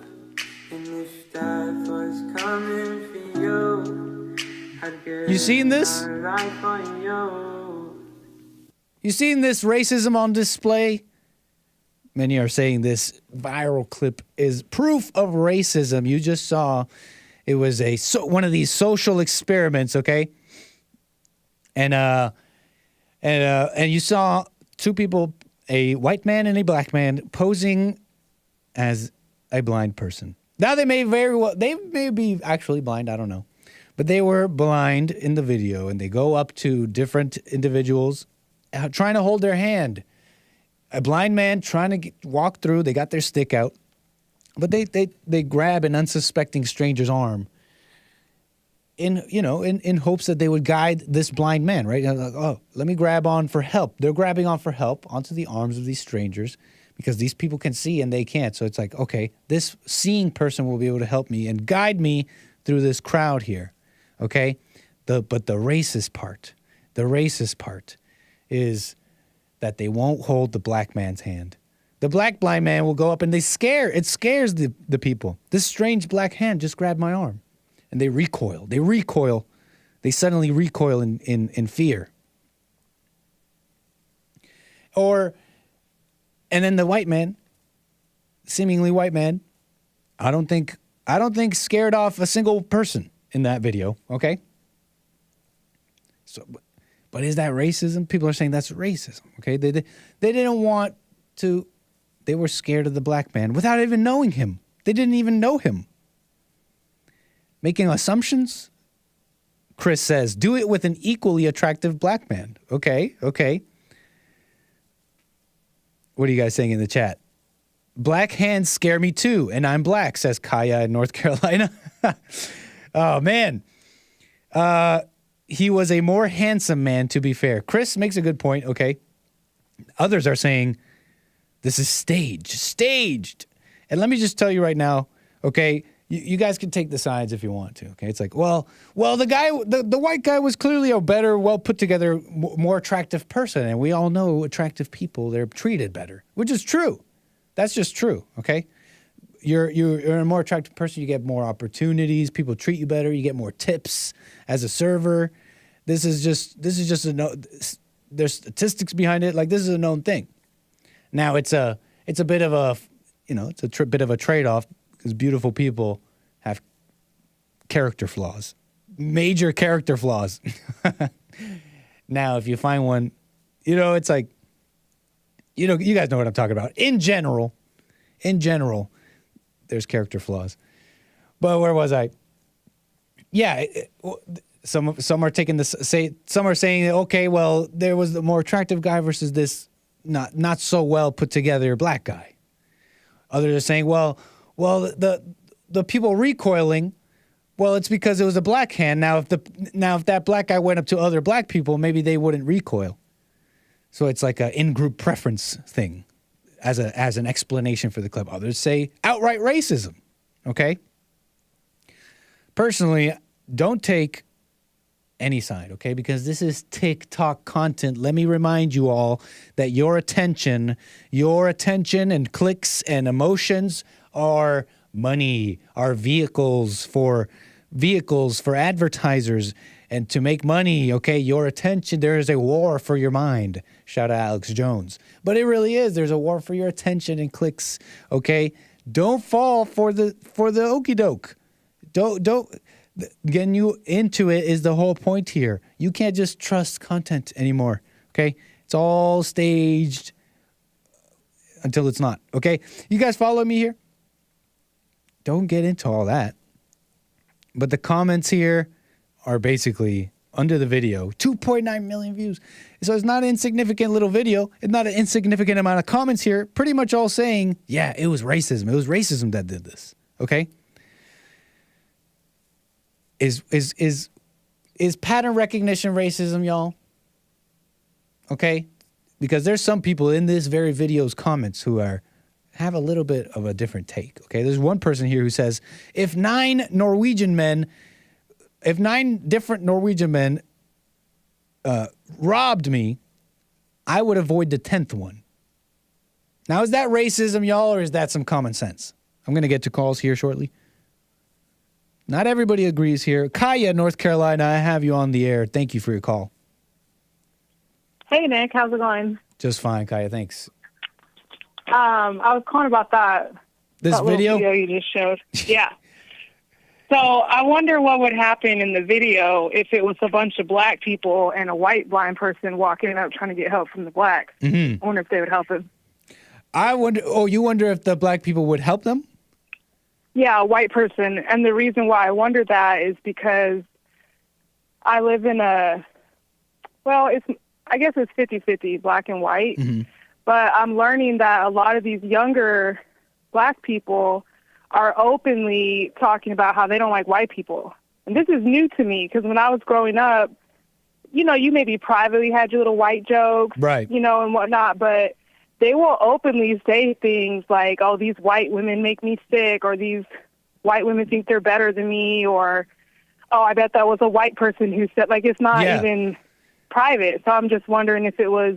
And if death was coming for you, I'd get You seen this? my life on you. You seen this racism on display? Many are saying this viral clip is proof of racism. You just saw it was one of these social experiments, okay? And you saw two people, a white man and a black man, posing as a blind person. Now they may be actually blind, I don't know. But they were blind in the video, and they go up to different individuals trying to hold their hand. A blind man trying to walk through, they got their stick out, but they grab an unsuspecting stranger's arm in hopes that they would guide this blind man, right? Like, oh, let me grab on for help. They're grabbing on for help onto the arms of these strangers because these people can see and they can't. So it's like, okay, this seeing person will be able to help me and guide me through this crowd here, okay? But the racist part is that they won't hold the black man's hand. The black blind man will go up and it scares the people. This strange black hand just grabbed my arm. And they recoil. They suddenly recoil in fear. And then the white man, seemingly white man, I don't think scared off a single person in that video, okay? So but is that racism? People are saying that's racism, okay? They didn't want to They were scared of the black man without even knowing him. They didn't even know him. Making assumptions? Chris says, do it with an equally attractive black man. Okay. What are you guys saying in the chat? Black hands scare me too, and I'm black, says Kaya in North Carolina. Oh, man. He was a more handsome man, to be fair. Chris makes a good point, okay. Others are saying, this is staged. And let me just tell you right now, okay, you guys can take the sides if you want to, okay? It's like, well, the white guy was clearly a better, well put together, more attractive person, and we all know attractive people, they're treated better, which is true. That's just true, okay? You're a more attractive person, you get more opportunities, people treat you better, you get more tips as a server. This is just there's statistics behind it. Like, this is a known thing. Now it's a bit of a, it's a bit of a trade-off because beautiful people have character flaws, major character flaws. Now, if you find one, it's like, you guys know what I'm talking about. In general, there's character flaws. But where was I? Yeah, some are taking this. Some are saying, okay, well, there was the more attractive guy versus this not so well put together black guy. Others are saying, well, the people recoiling, well, it's because it was a black hand. Now, if that black guy went up to other black people, maybe they wouldn't recoil. So it's like an in-group preference thing as an explanation for the club. Others say outright racism, okay? Personally, don't take any side, okay? Because this is TikTok content. Let me remind you all that your attention and clicks and emotions are money, are vehicles for advertisers and to make money, okay? Your attention, there is a war for your mind. Shout out Alex Jones. But it really is. There's a war for your attention and clicks, okay? Don't fall for the okie doke. Don't getting you into it is the whole point here. You can't just trust content anymore, okay? It's all staged until it's not, okay? You guys follow me here? Don't get into all that. But the comments here are basically under the video, 2.9 million views. So it's not an insignificant little video. It's not an insignificant amount of comments here. Pretty much all saying, yeah, it was racism. It was racism that did this, okay? Is pattern recognition racism, y'all? Okay? Because there's some people in this very video's comments who have a little bit of a different take, okay? There's one person here who says, if 9 different Norwegian men robbed me, I would avoid the 10th one. Now, is that racism, y'all, or is that some common sense? I'm going to get to calls here shortly. Not everybody agrees here. Kaya, North Carolina, I have you on the air. Thank you for your call. Hey, Nick. How's it going? Just fine, Kaya. Thanks. I was calling about that. This that video you just showed. Yeah. So I wonder what would happen in the video if it was a bunch of black people and a white blind person walking up trying to get help from the blacks. Mm-hmm. I wonder if they would help him. You wonder if the black people would help them? Yeah, a white person. And the reason why I wonder that is because I live in I guess it's 50-50, black and white. Mm-hmm. But I'm learning that a lot of these younger black people are openly talking about how they don't like white people. And this is new to me because when I was growing up, you maybe privately had your little white jokes, right? And whatnot, but they will openly say things like, oh, these white women make me sick, or these white women think they're better than me, or, oh, I bet that was a white person who said, like, it's not even private. So I'm just wondering if it was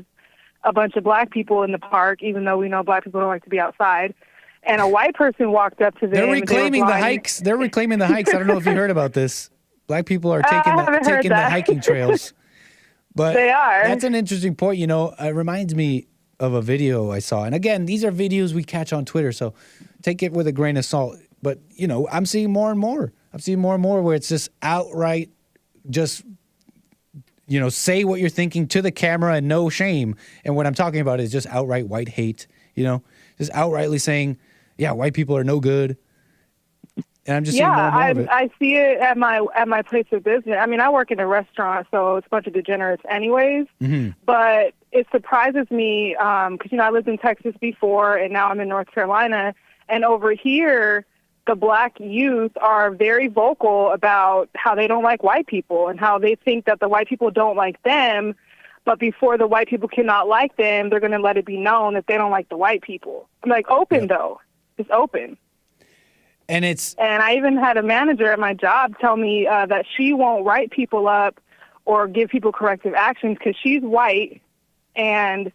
a bunch of black people in the park, even though we know black people don't like to be outside, and a white person walked up to them. They're reclaiming the hikes. They're reclaiming the hikes. I don't know if you heard about this. Black people are taking the hiking trails. But they are. That's an interesting point. It reminds me of a video I saw. And again, these are videos we catch on Twitter, so take it with a grain of salt. But, I'm seeing more and more. I'm seeing more and more where it's just outright, just, say what you're thinking to the camera and no shame. And what I'm talking about is just outright white hate, just outrightly saying, yeah, white people are no good. And I'm just seeing more and more of it. I see it at my place of business. I mean, I work in a restaurant, so it's a bunch of degenerates anyways. Mm-hmm. But it surprises me because, I lived in Texas before, and now I'm in North Carolina. And over here, the black youth are very vocal about how they don't like white people and how they think that the white people don't like them. But before the white people cannot like them, they're going to let it be known that they don't like the white people. I'm like, open, though. It's open. And I even had a manager at my job tell me that she won't write people up or give people corrective actions because she's white and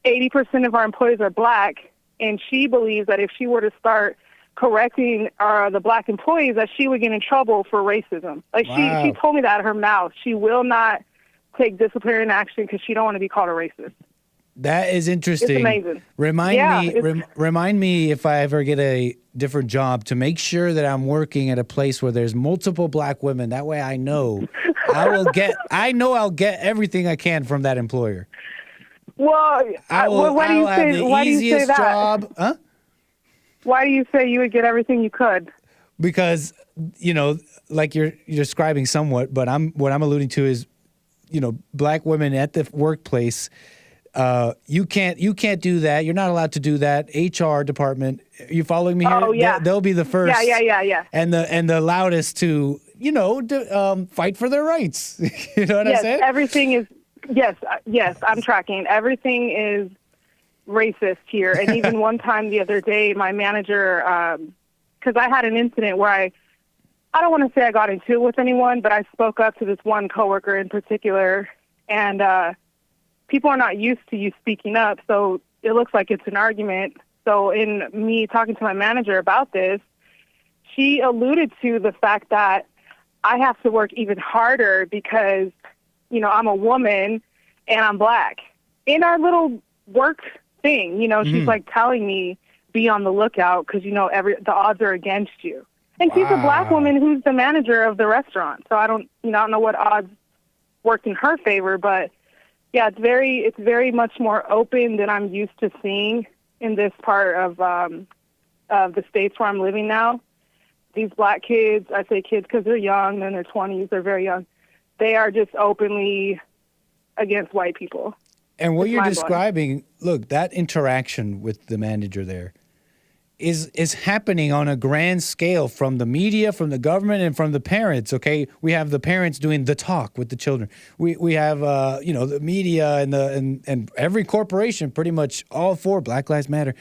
80% of our employees are black. And she believes that if she were to start correcting the black employees, that she would get in trouble for racism. Like she told me that out of her mouth. She will not take disciplinary action because she don't want to be called a racist. That is interesting. It's amazing. Remind me if I ever get a different job to make sure that I'm working at a place where there's multiple black women. That way I know I'll get everything I can from that employer. Well, why do you say that? Job. Huh? Why do you say you would get everything you could? Because, like you're describing somewhat, but what I'm alluding to is, black women at the workplace, you can't do that. You're not allowed to do that. HR department, are you following me here? Oh, yeah. They'll be the first. Yeah. And the loudest to, fight for their rights. You know what I'm saying? Everything is, yes, I'm tracking. Everything is racist here. And even one time the other day, my manager, because I had an incident where I don't want to say I got into it with anyone, but I spoke up to this one coworker in particular, and people are not used to you speaking up, so it looks like it's an argument. So in me talking to my manager about this, she alluded to the fact that I have to work even harder because, I'm a woman and I'm black. In our little work thing, she's like telling me, be on the lookout because, the odds are against you. And she's a black woman who's the manager of the restaurant. So I don't know what odds worked in her favor, but yeah, it's very much more open than I'm used to seeing in this part of the states where I'm living now. These black kids, I say kids because they're young, they're in their 20s, they're very young. They are just openly against white people. And what you're describing, look, that interaction with the manager there is happening on a grand scale from the media, from the government, and from the parents, okay? We have the parents doing the talk with the children. We have, the media and every corporation, pretty much all for Black Lives Matter,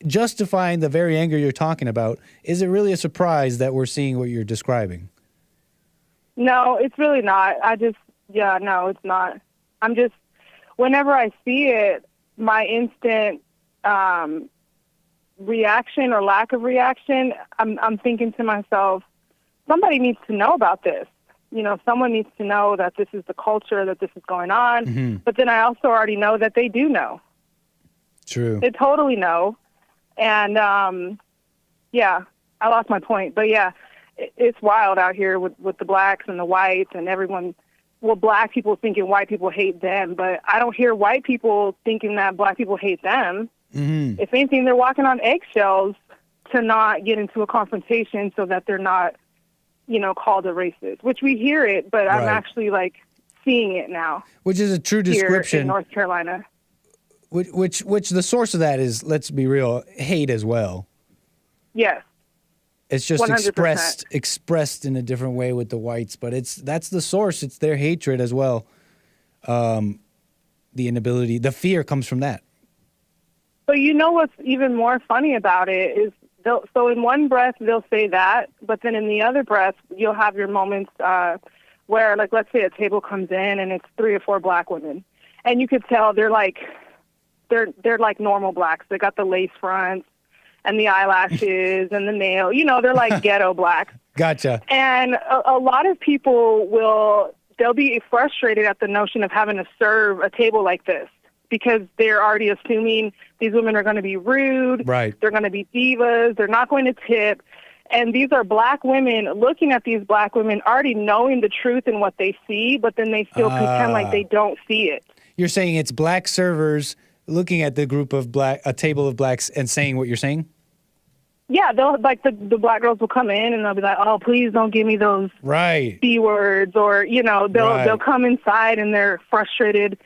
justifying the very anger you're talking about. Is it really a surprise that we're seeing what you're describing? No, it's really not. No, it's not. Whenever I see it, my instant reaction or lack of reaction, I'm thinking to myself, somebody needs to know about this. Someone needs to know that this is the culture, that this is going on. Mm-hmm. But then I also already know that they do know. True. They totally know. And, I lost my point. But, yeah, it's wild out here with the blacks and the whites and everyone. Well, black people thinking white people hate them, but I don't hear white people thinking that black people hate them. Mm-hmm. If anything, they're walking on eggshells to not get into a confrontation so that they're not, called a racist, which we hear it, but I'm actually seeing it now. Which is a true description. Here in North Carolina. Which the source of that is, let's be real, hate as well. Yes. It's just 100%. expressed in a different way with the whites, but that's the source. It's their hatred as well. The inability, the fear comes from that. But what's even more funny about it is, so in one breath they'll say that, but then in the other breath you'll have your moments where, let's say a table comes in and it's 3 or 4 black women, and you could tell they're like normal blacks. They got the lace fronts and the eyelashes and the nail. They're like ghetto blacks. Gotcha. And a lot of people they'll be frustrated at the notion of having to serve a table like this because they're already assuming these women are going to be rude. Right. They're going to be divas. They're not going to tip. And these are black women looking at these black women, already knowing the truth in what they see, but then they still pretend like they don't see it. You're saying it's black servers looking at a table of blacks and saying what you're saying? Yeah, they'll like the black girls will come in and they'll be like, "Oh, please don't give me those B words," or they'll come inside and they're frustrated.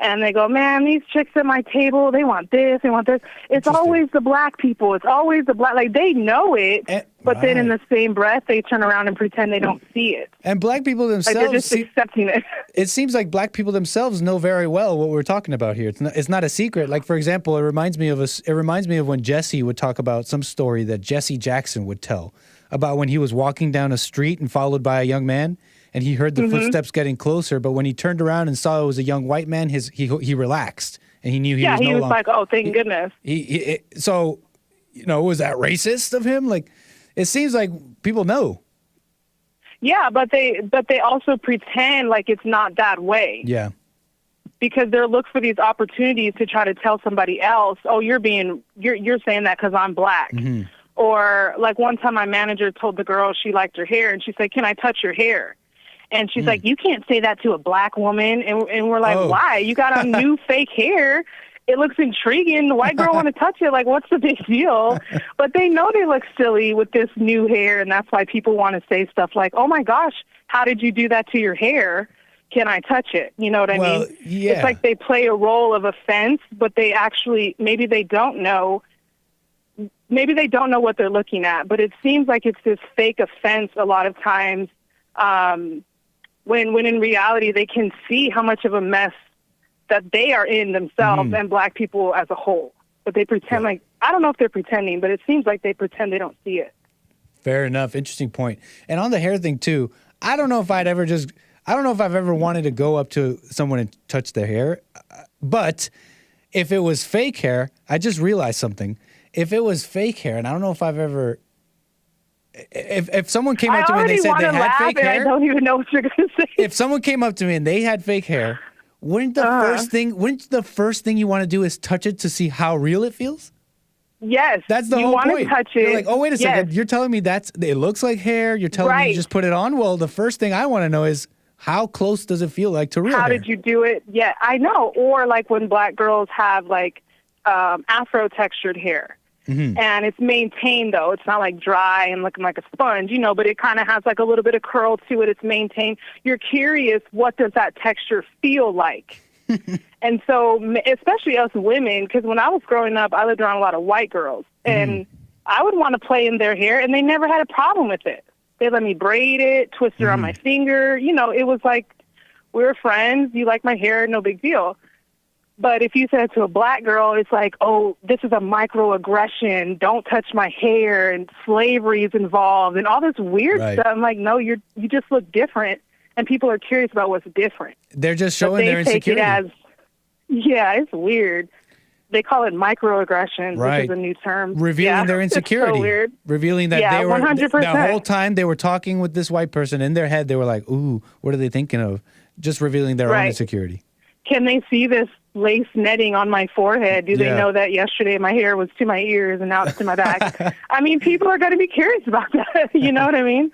And they go, "Man, these chicks at my table, they want this, they want this." It's always the black people. It's always the black. Like, they know it, but then in the same breath, they turn around and pretend they don't see it. And black people themselves, like, they're just accepting it. It seems like black people themselves know very well what we're talking about here. It's not a secret. Like, for example, it reminds me of when Jesse would talk about some story that Jesse Jackson would tell about when he was walking down a street and followed by a young man. And he heard the footsteps getting closer, but when he turned around and saw it was a young white man, he relaxed and he knew he was no longer. Yeah, he was like, "Oh, thank goodness." So, was that racist of him? Like, it seems like people know. Yeah, but they also pretend like it's not that way. Yeah. Because they're looking for these opportunities to try to tell somebody else, "Oh, you're saying that because I'm black." Mm-hmm. Or like one time, my manager told the girl she liked her hair, and she said, "Can I touch your hair?" And she's like, "You can't say that to a black woman." And we're like, "Why? You got on new fake hair. It looks intriguing. The white girl want to touch it. Like, what's the big deal?" But they know they look silly with this new hair, and that's why people want to say stuff like, "Oh my gosh, how did you do that to your hair? Can I touch it?" You know what I mean? Yeah. It's like they play a role of offense, but they actually, maybe they don't know what they're looking at. But it seems like it's this fake offense a lot of times. When in reality they can see how much of a mess that they are in themselves and black people as a whole. But they pretend like, I don't know if they're pretending, but it seems like they pretend they don't see it. Fair enough. Interesting point. And on the hair thing too, I don't know if I've ever wanted to go up to someone and touch their hair. But if it was fake hair, I just realized something. If it was fake hair, and I don't know if I've ever... If someone came up to me and they said they had fake hair, I don't even know what you're going to say. If someone came up to me and they had fake hair, wouldn't the first thing you want to do is touch it to see how real it feels? Yes, that's the whole point. You want to touch it. You're like, "Oh, wait a second. You're telling me it looks like hair. You're telling me you just put it on. Well, the first thing I want to know is how close does it feel like to real hair? How did you do it? Yeah, I know. Or like when black girls have like Afro textured hair. Mm-hmm. And it's maintained, though. It's not like dry and looking like a sponge, but it kind of has like a little bit of curl to it. It's maintained. You're curious, what does that texture feel like? And so, especially us women, because when I was growing up, I lived around a lot of white girls. And I would want to play in their hair, and they never had a problem with it. They let me braid it, twist it around my finger. It was like, we were friends. You like my hair, no big deal. But if you said to a black girl, it's like, "Oh, this is a microaggression. Don't touch my hair," and slavery is involved, and all this weird stuff. I'm like, no, you just look different, and people are curious about what's different. They're just showing their insecurity. It's weird. They call it microaggression, which is a new term. Revealing their insecurity. It's so weird. Revealing that they were 100%. The whole time they were talking with this white person in their head. They were like, "Ooh, what are they thinking of?" Just revealing their own insecurity. Can they see this lace netting on my forehead? Do they know that yesterday my hair was to my ears and now it's to my back? I mean, people are going to be curious about that. You know what I mean?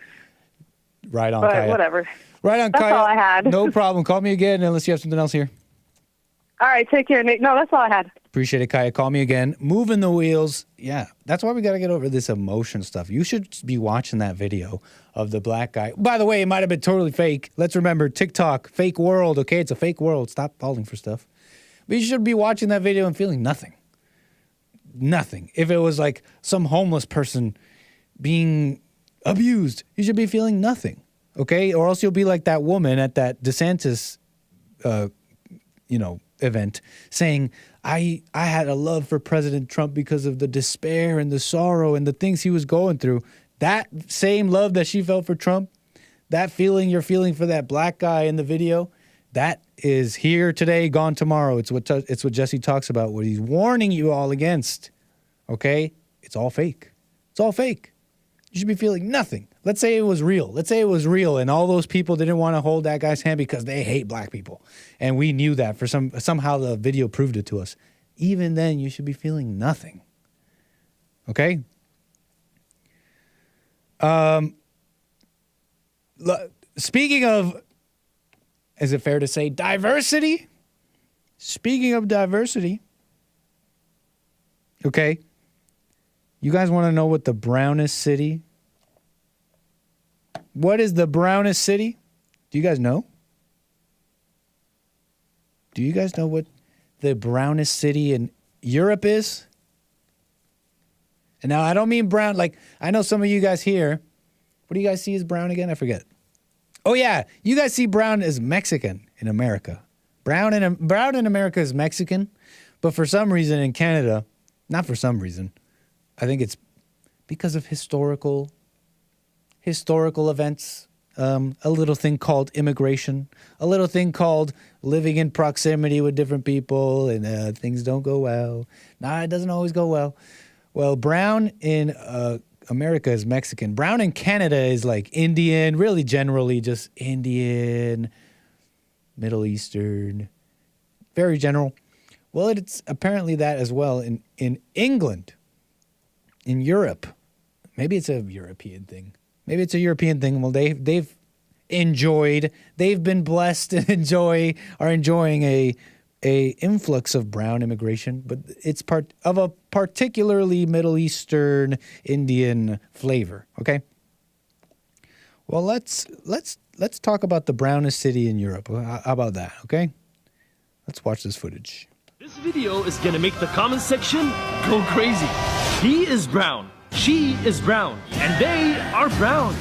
Right on, but Kaya. Whatever. Right on, that's Kaya. That's all I had. No problem. Call me again unless you have something else here. All right, take care, Nick. No, that's all I had. Appreciate it, Kaya. Call me again. Moving the wheels. Yeah, that's why we got to get over this emotion stuff. You should be watching that video of the black guy. By the way, it might have been totally fake. Let's remember, TikTok, fake world, okay? It's a fake world. Stop falling for stuff. But you should be watching that video and feeling nothing. Nothing. If it was like some homeless person being abused, you should be feeling nothing, okay? Or else you'll be like that woman at that DeSantis, event saying, I had a love for President Trump because of the despair and the sorrow and the things he was going through. That same love that she felt for Trump, that feeling you're feeling for that black guy in the video, that is here today, gone tomorrow. It's what Jesse talks about, what he's warning you all against. Okay? It's all fake. It's all fake. You should be feeling nothing. Let's say it was real. Let's say it was real and all those people didn't want to hold that guy's hand because they hate black people. And we knew that somehow the video proved it to us. Even then, you should be feeling nothing. Okay? Speaking of, is it fair to say diversity? Speaking of diversity, okay, you guys want to know what the brownest city? What is the brownest city? Do you guys know? Do you guys know what the brownest city in Europe is? And now I don't mean brown, like I know some of you guys here. What do you guys see as brown again? I forget. Oh yeah, you guys see brown as Mexican in America. Brown in America is Mexican, but for some reason in Canada, not for some reason, I think it's because of historical events. A little thing called immigration, a little thing called living in proximity with different people, and things don't go well. Nah, it doesn't always go well. Well, brown in America is Mexican. Brown in Canada is like Indian, really generally just Indian, Middle Eastern, very general. Well, it's apparently that as well in England, in Europe. Maybe it's a European thing. Maybe it's a European thing. Well, they've been blessed and are enjoying a influx of brown immigration, but it's part of a particularly Middle Eastern Indian flavor. Okay. Well, let's talk about the brownest city in Europe. How about that? Okay. Let's watch this footage. This video is gonna make the comment section go crazy. He is brown. She is brown, and they are brown.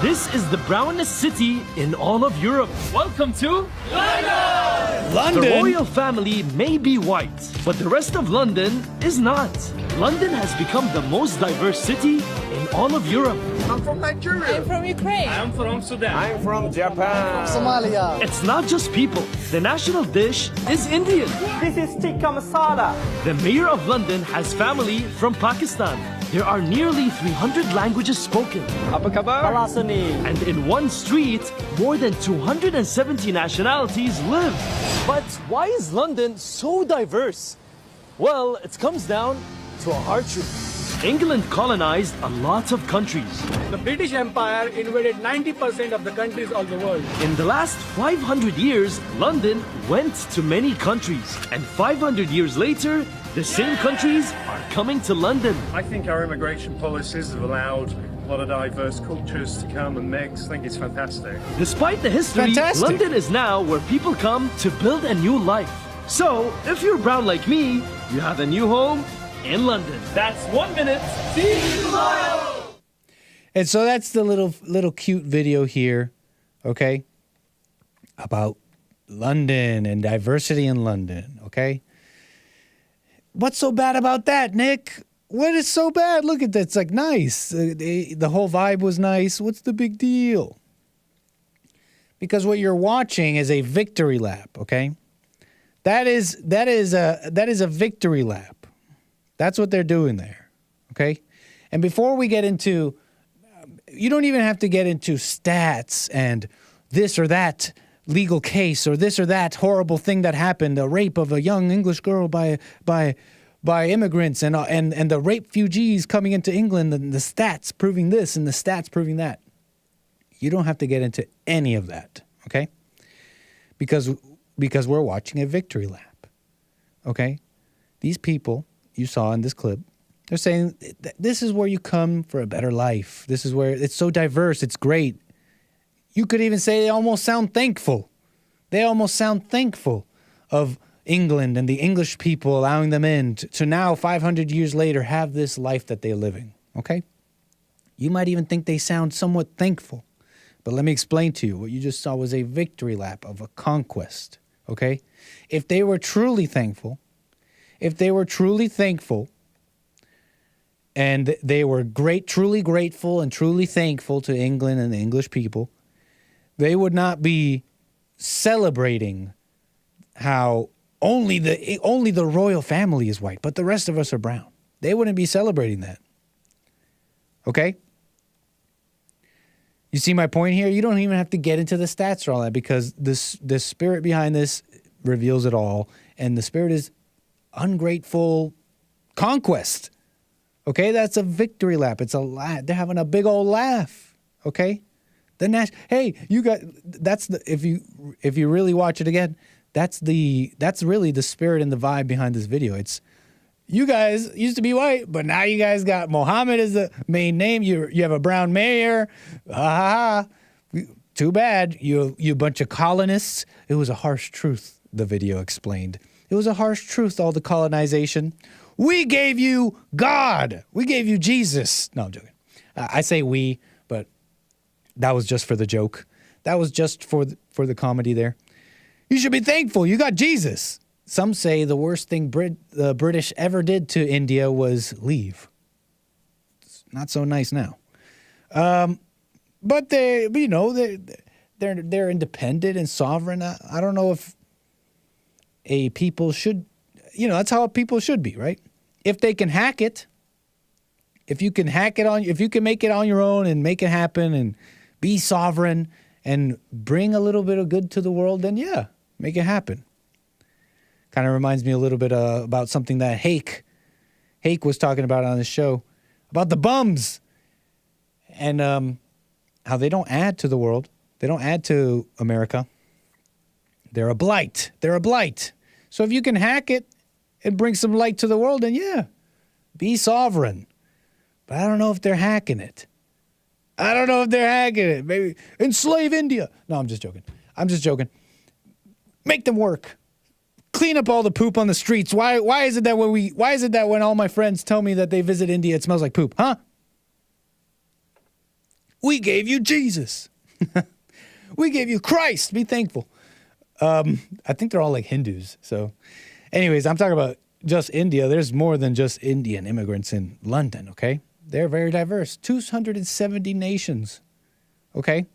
This is the brownest city in all of Europe. Welcome to London! The royal family may be white, but the rest of London is not. London has become the most diverse city in all of Europe. I'm from Nigeria. I'm from Ukraine. I'm from Sudan. I'm from Japan. From Somalia. It's not just people. The national dish is Indian. This is tikka masala. The mayor of London has family from Pakistan. There are nearly 300 languages spoken. And in one street, more than 270 nationalities live. But why is London so diverse? Well, it comes down to a hard truth. England colonized a lot of countries. The British Empire invaded 90% of the countries of the world. In the last 500 years, London went to many countries. And 500 years later, the same countries are coming to London. I think our immigration policies have allowed a lot of diverse cultures to come and mix. I think it's fantastic. Despite the history, London is now where people come to build a new life. So, if you're brown like me, you have a new home in London. That's 1 minute. See you tomorrow. And so that's the little cute video here, okay, about London and diversity in London, okay? What's so bad about that, Nick? What is so bad? Look at that. It's like nice. The whole vibe was nice. What's the big deal? Because what you're watching is a victory lap, okay? That is a victory lap. That's what they're doing there, okay? And before we get into, you don't even have to get into stats and this or that legal case or this or that horrible thing that happened, a rape of a young English girl by immigrants and the rape refugees coming into England and the stats proving this and the stats proving that. You don't have to get into any of that, okay? Because we're watching a victory lap, okay? These people you saw in this clip, they're saying this is where you come for a better life. This is where it's so diverse. It's great. You could even say they almost sound thankful. They almost sound thankful of England and the English people allowing them in to now, 500 years later, have this life that they're living, okay? You might even think they sound somewhat thankful. But let me explain to you. What you just saw was a victory lap of a conquest, okay? If they were truly thankful, and they were truly grateful and truly thankful to England and the English people, they would not be celebrating how only the royal family is white, but the rest of us are brown. They wouldn't be celebrating that. Okay? You see my point here? You don't even have to get into the stats or all that because the spirit behind this reveals it all. And the spirit is ungrateful conquest. Okay, that's a victory lap. It's a laugh. They're having a big old laugh. Okay, hey, you got that's the if you really watch it again, that's really the spirit and the vibe behind this video. It's you guys used to be white, but now you guys got Mohammed as the main name. You have a brown mayor. Too bad, you bunch of colonists. It was a harsh truth, the video explained. It was a harsh truth, all the colonization. We gave you God. We gave you Jesus. No, I'm joking. I say we, but that was just for the joke. That was just for the comedy there. You should be thankful. You got Jesus. Some say the worst thing the British ever did to India was leave. It's not so nice now. But they're independent and sovereign. I don't know if a people should, that's how people should be, right? If they can hack it, if you can make it on your own and make it happen and be sovereign and bring a little bit of good to the world, then yeah, make it happen. Kind of reminds me a little bit about something that Hake was talking about on the show, about the bums and how they don't add to the world. They don't add to America. They're a blight. They're a blight. So if you can hack it and bring some light to the world, then yeah, be sovereign. But I don't know if they're hacking it. Maybe enslave India. No, I'm just joking. Make them work. Clean up all the poop on the streets. Why is it that when all my friends tell me that they visit India, it smells like poop? Huh? We gave you Jesus. We gave you Christ. Be thankful. I think they're all like Hindus. So anyways, I'm talking about just India. There's more than just Indian immigrants in London, okay? They're very diverse. 270 nations, okay?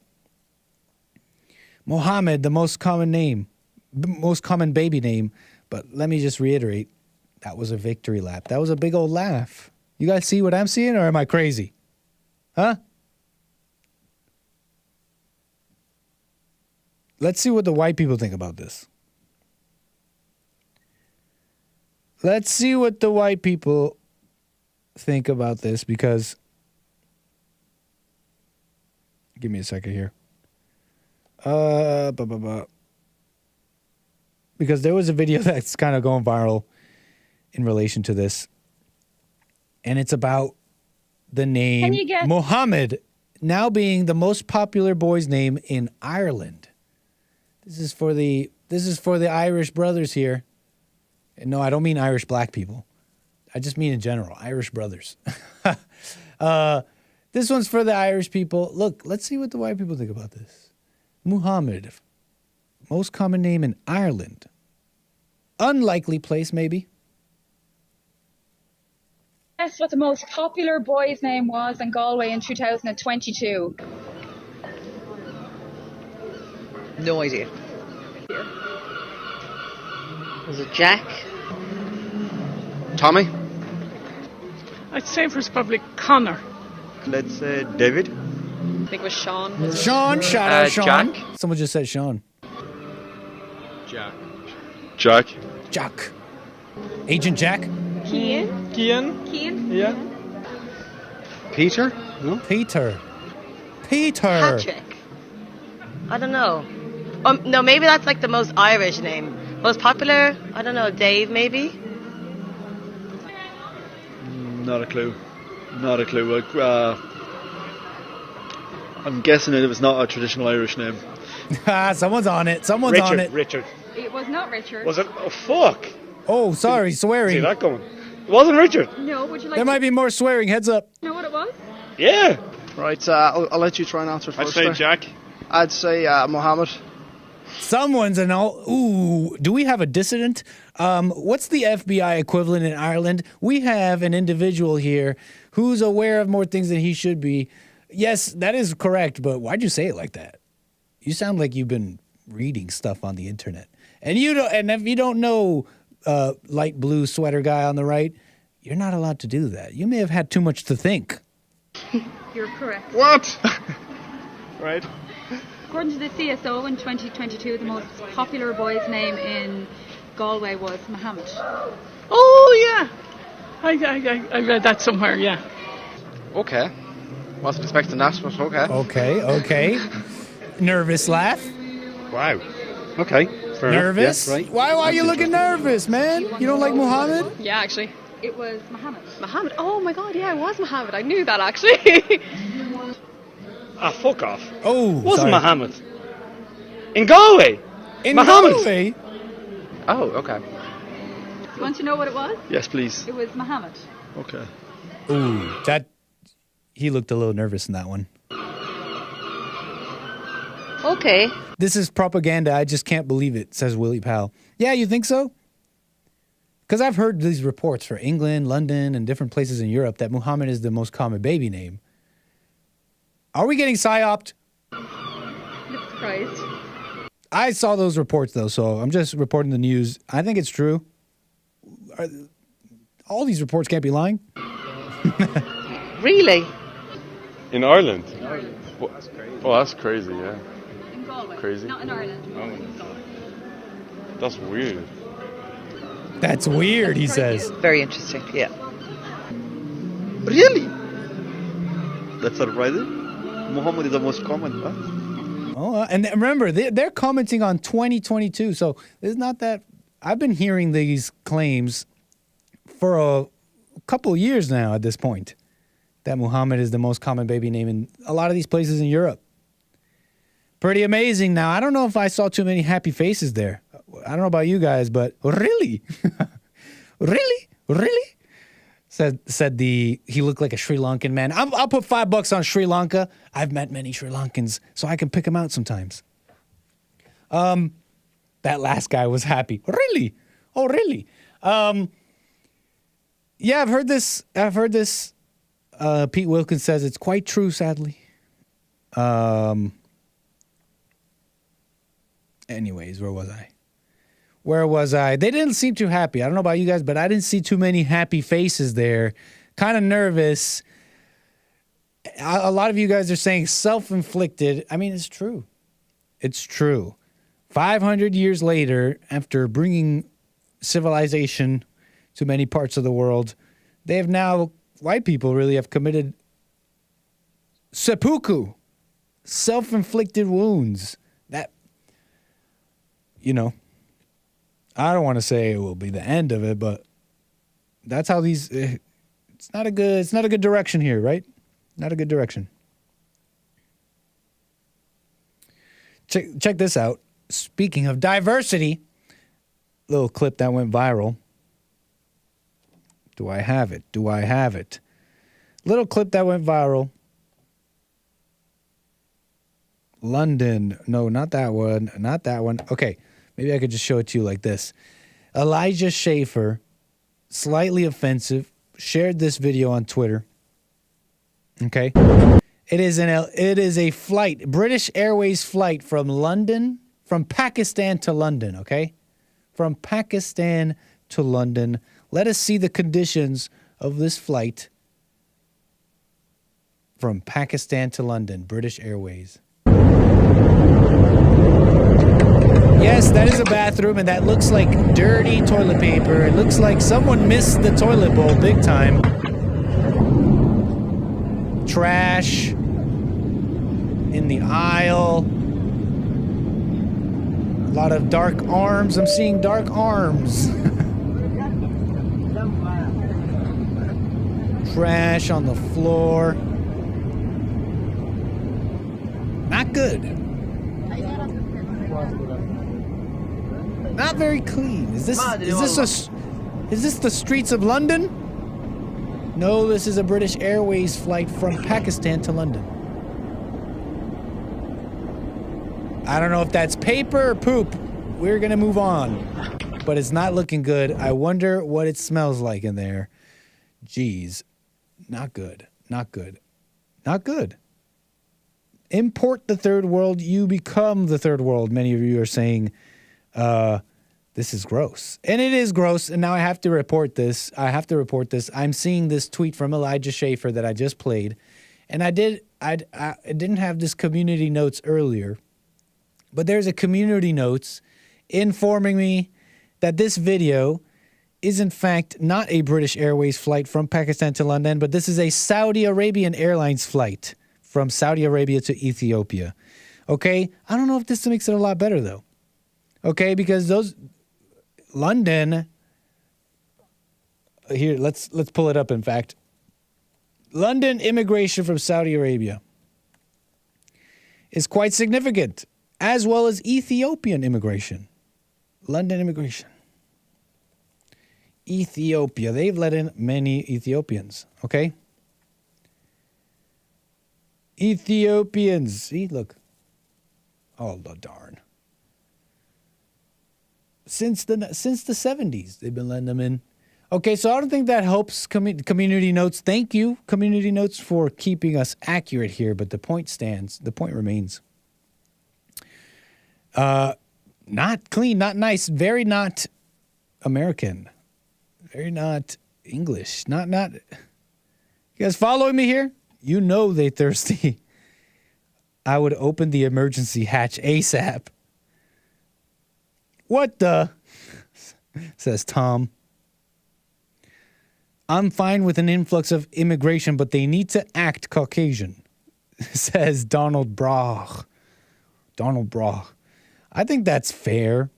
Mohammed, the most common baby name. But let me just reiterate, that was a victory lap. That was a big old laugh. You guys see what I'm seeing, or am I crazy? Huh? Let's see what the white people think about this. Let's see what the white people think about this, because give me a second here. Because there was a video that's kind of going viral in relation to this, and it's about the name Mohammed now being the most popular boy's name in Ireland. This is for the Irish brothers here. And no, I don't mean Irish black people. I just mean in general, Irish brothers. This one's for the Irish people. Look, let's see what the white people think about this. Muhammad, most common name in Ireland. Unlikely place, maybe. Guess what the most popular boy's name was in Galway in 2022? No idea. Was it Jack? Tommy? I'd say it was probably Connor. Let's say David. I think it was Sean. Sean, shout out Sean. Jack. Someone just said Sean. Jack. Agent Jack? Cian? Yeah. Peter? No? Peter. Patrick. I don't know. No, maybe that's like the most Irish name. Most popular? I don't know. Dave, maybe? Not a clue. I'm guessing it was not a traditional Irish name. Someone's on it. Richard. It was not Richard. Was it? Oh, fuck. Oh, sorry, swearing. See that going? It wasn't Richard. No, would you like There might be more swearing. Heads up. know what it was? Yeah. Right, I'll let you try and answer first. I'd say Jack. I'd say Mohammed. Someone's an all. Ooh, do we have a dissident? What's the FBI equivalent in Ireland? We have an individual here who's aware of more things than he should be. Yes, that is correct, but why'd you say it like that? You sound like you've been reading stuff on the internet. And if you don't know light blue sweater guy on the right, you're not allowed to do that. You may have had too much to think. You're correct. What? Right. According to the CSO in 2022, the most popular boy's name in Galway was Mohammed. Oh, yeah. I read that somewhere, yeah. Okay. Wasn't expecting that, but okay. Okay. Nervous laugh. Wow. Okay. Fair Nervous? enough. Yeah, right. Why are you looking nervous, man? You don't like Muhammad? Yeah, actually. It was Muhammad. Muhammad? Oh my god, yeah, it was Muhammad. I knew that actually. Ah, fuck off. Oh, Wasn't sorry. Muhammad. In Galway. In Muhammad. Galway? Oh, okay. You want to know what it was? Yes, please. It was Muhammad. Okay. Ooh, he looked a little nervous in that one. Okay. This is propaganda. I just can't believe it, says Willie Powell. Yeah, you think so? Because I've heard these reports for England, London, and different places in Europe that Muhammad is the most common baby name. Are we getting psyoped? Surprised. I saw those reports, though, so I'm just reporting the news. I think it's true. All these reports can't be lying. Really? In Ireland? Well, that's crazy. Oh, that's crazy, yeah. In Galway. Crazy. Not in Ireland. That's weird. That's weird, he says. Very interesting, yeah. Really? That's surprising. Muhammad is the most common, huh? Oh, and remember, they're commenting on 2022, so it's not that... I've been hearing these claims for a couple of years now at this point, that Muhammad is the most common baby name in a lot of these places in Europe. Pretty amazing. Now, I don't know if I saw too many happy faces there. I don't know about you guys, but really? Really? Said he looked like a Sri Lankan man. I'll put $5 on Sri Lanka. I've met many Sri Lankans, so I can pick them out sometimes. That last guy was happy. Really? Oh, really? Yeah, I've heard this. Pete Wilkins says it's quite true, sadly. Anyways, where was I? They didn't seem too happy. I don't know about you guys, but I didn't see too many happy faces there. Kind of nervous. A lot of you guys are saying self-inflicted. I mean, it's true. It's true. 500 years later, after bringing civilization to many parts of the world, they have now, white people really have committed seppuku, self-inflicted wounds. That, I don't want to say it will be the end of it, but that's how these, it's not a good direction here, right? Not a good direction. Check this out. Speaking of diversity, little clip that went viral. Do I have it? Little clip that went viral. London. No, not that one. Okay, maybe I could just show it to you like this. Elijah Schaffer, slightly offensive, shared this video on Twitter. Okay. It is a flight, British Airways flight from Pakistan to London, okay? From Pakistan to London. Let us see the conditions of this flight from Pakistan to London, British Airways. Yes, that is a bathroom, and that looks like dirty toilet paper. It looks like someone missed the toilet bowl big time. Trash in the aisle. A lot of dark arms. I'm seeing dark arms. Trash on the floor. Not good. Not very clean. Is this the streets of London? No, this is a British Airways flight from Pakistan to London. I don't know if that's paper or poop. We're going to move on. But it's not looking good. I wonder what it smells like in there. Jeez. Not good. Not good. Not good. Import the third world. You become the third world. Many of you are saying, this is gross. And it is gross. And now I have to report this. I'm seeing this tweet from Elijah Schaffer that I just played. And I didn't have this community notes earlier. But there's a community notes informing me that this video is in fact not a British Airways flight from Pakistan to London, but this is a Saudi Arabian Airlines flight from Saudi Arabia to Ethiopia. Okay? I don't know if this makes it a lot better, though. Okay? Because London, here, let's pull it up, in fact. London immigration from Saudi Arabia is quite significant, as well as Ethiopian immigration. London immigration. Ethiopia. They've let in many Ethiopians, okay? Ethiopians. See, look. Oh, darn. Since the 70s, they've been letting them in. Okay, so I don't think that helps Community Notes. Thank you, Community Notes, for keeping us accurate here, but the point stands. The point remains. Not clean, not nice, very not American. Very not English. Not. You guys following me here? You know they thirsty. I would open the emergency hatch ASAP. What the? Says Tom. I'm fine with an influx of immigration, but they need to act Caucasian, says Donald Broch. Donald Broch. I think that's fair.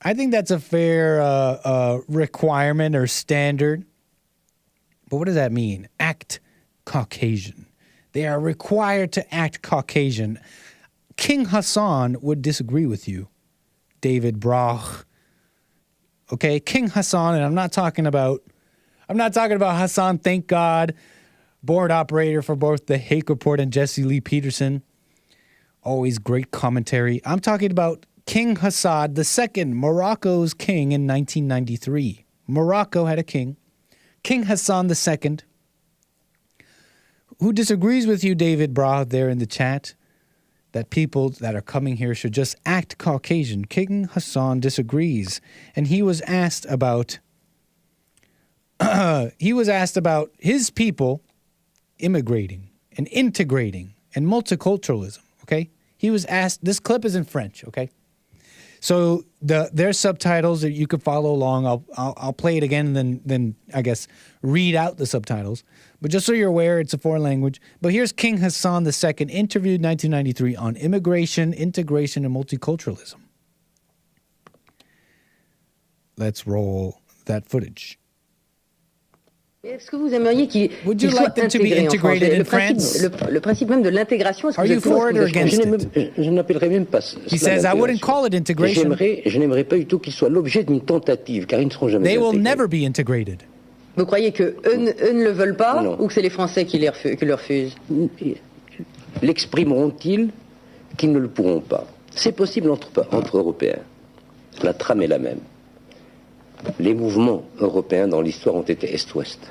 I think that's a fair requirement or standard. But what does that mean? Act Caucasian. They are required to act Caucasian. King Hassan would disagree with you, David Broch. Okay, King Hassan, and I'm not talking about Hassan, thank God, board operator for both the Hake Report and Jesse Lee Peterson. Always great commentary. I'm talking about King Hassan II, Morocco's king in 1993. Morocco had a king, King Hassan II, who disagrees with you, David Bra, there in the chat, that people that are coming here should just act Caucasian. King Hassan disagrees, and he was asked about his people immigrating and integrating and multiculturalism. Okay, he was asked. This clip is in French. Okay. So there's subtitles that you could follow along. I'll play it again and then I guess read out the subtitles. But just so you're aware, it's a foreign language. But here's King Hassan II, interviewed 1993 on immigration, integration, and multiculturalism. Let's roll that footage. Est-ce que vous aimeriez qu'il Would you like them to be integrated in France? Le principe même de l'intégration, est-ce que Are you for it or against it? Je n'appellerais même pas He says, I wouldn't call it integration. Je n'aimerais pas du tout qu'ils soient l'objet d'une tentative, car ils ne seront jamais They will intégrés. never be integrated. Vous croyez que eux ne le veulent pas, ou que c'est les Français qui le refusent? L'exprimeront-ils qu'ils ne le pourront pas? C'est possible entre Européens. La trame est la même. Les mouvements européens dans l'histoire ont été Est-Ouest.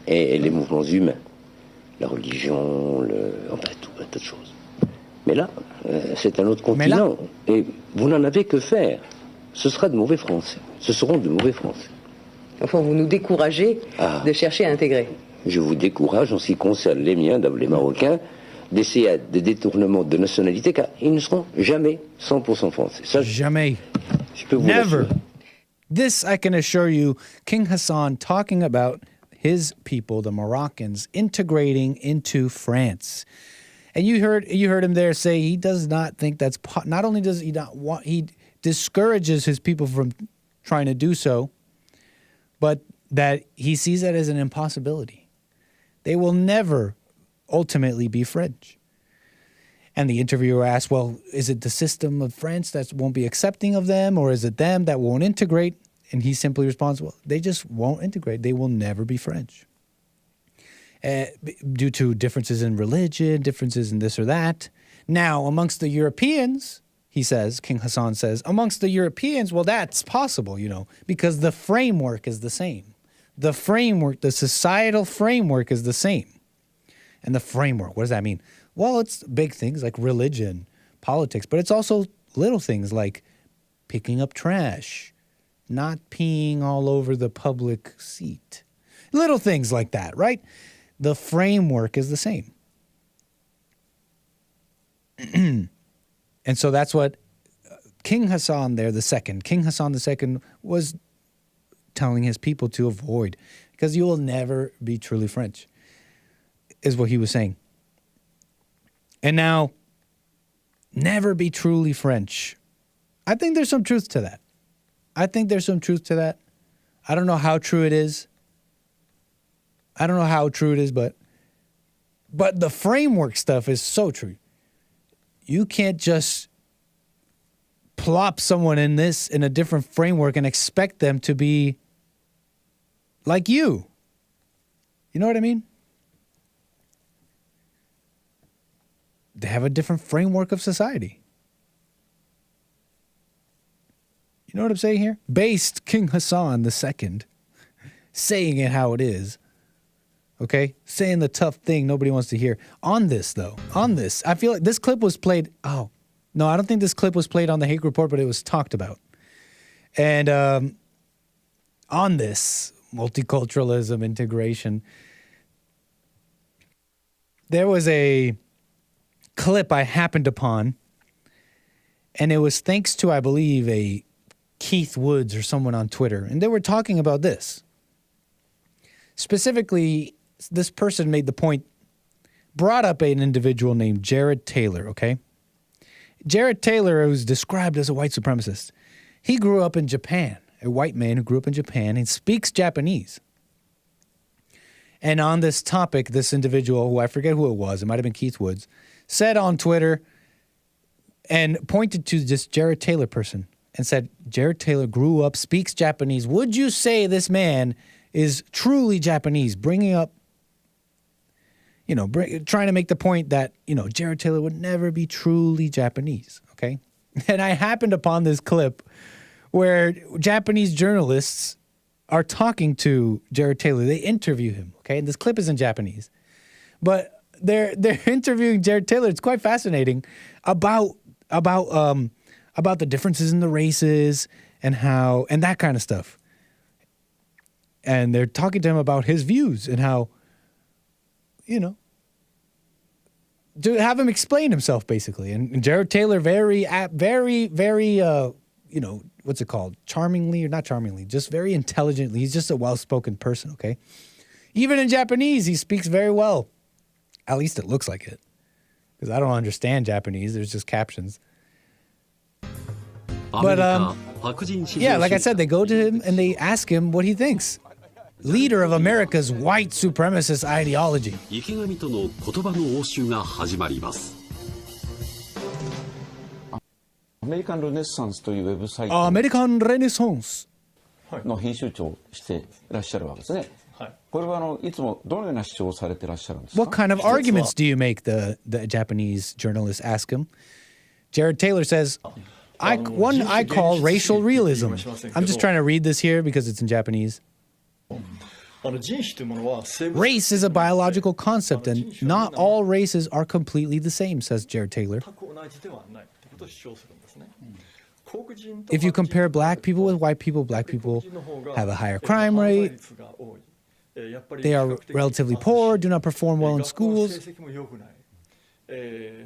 Et les mouvements humains, la religion, enfin tout un tas de choses. Mais là, c'est un autre continent. Et vous n'en avez que faire. Ce sera de mauvais Français. Ce seront de mauvais Français. Enfin, vous nous découragez de chercher à intégrer. Je vous décourage, en ce qui concerne les miens, les Marocains, d'essayer des détournements de nationalité, car ils ne seront jamais 100% français. Ça, jamais. Je peux vous Never. l'assurer. This, I can assure you, King Hassan talking about his people, the Moroccans, integrating into France. And you heard him there say he does not think that's not only does he not want, he discourages his people from trying to do so, but that he sees that as an impossibility. They will never ultimately be French. And the interviewer asked, well, is it the system of France that won't be accepting of them, or is it them that won't integrate? And he simply responds, well, they just won't integrate. They will never be French. Due to differences in religion, differences in this or that. Now, amongst the Europeans, he says, King Hassan says, amongst the Europeans, well, that's possible, because the framework is the same. The framework, the societal framework is the same. And the framework, what does that mean? Well, it's big things like religion, politics, but it's also little things like picking up trash, not peeing all over the public seat. Little things like that, right? The framework is the same. And so that's what King Hassan II was telling his people to avoid, because you will never be truly French, is what he was saying. And now, never be truly French. I think there's some truth to that. I don't know how true it is. But the framework stuff is so true. You can't just plop someone in a different framework and expect them to be like you. You know what I mean? They have a different framework of society. You know what I'm saying here? Based King Hassan II, saying it how it is. Okay? Saying the tough thing nobody wants to hear. On this, I feel like this clip was played. Oh, no, I don't think this clip was played on the Hague Report, but it was talked about. And on this, multiculturalism, integration, there was a clip I happened upon, and it was thanks to, I believe, a Keith Woods or someone on Twitter, and they were talking about this. Specifically, this person made the point, brought up an individual named Jared Taylor, okay? Jared Taylor was described as a white supremacist. He grew up in Japan, a white man who grew up in Japan and speaks Japanese. And on this topic, this individual, who I forget who it was, it might have been Keith Woods, said on Twitter and pointed to this Jared Taylor person and said, Jared Taylor grew up, speaks Japanese. Would you say this man is truly Japanese? Bringing up, trying to make the point that, Jared Taylor would never be truly Japanese, okay? And I happened upon this clip where Japanese journalists are talking to Jared Taylor. They interview him, okay? And this clip is in Japanese. But they're interviewing Jared Taylor. It's quite fascinating about the differences in the races and that kind of stuff. And they're talking to him about his views and how, to have him explain himself, basically. And Jared Taylor very, what's it called? Charmingly, or not charmingly, just very intelligently. He's just a well-spoken person, okay? Even in Japanese, he speaks very well. At least it looks like it. Because I don't understand Japanese. There's just captions. But, yeah, like I said, they go to him and they ask him what he thinks. Leader of America's white supremacist ideology. American Renaissance というウェブサイト American Renaissance の編集長をしていらっしゃるわけですね。これはいつもどのような主張をされていらっしゃるんですか? What kind of arguments do you make? The Japanese journalists ask him. Jared Taylor says, one I call racial realism. I'm just trying to read this here because it's in Japanese. Race is a biological concept, and not all races are completely the same, says Jared Taylor. If you compare black people with white people, black people have a higher crime rate. They are relatively poor, do not perform well in schools. There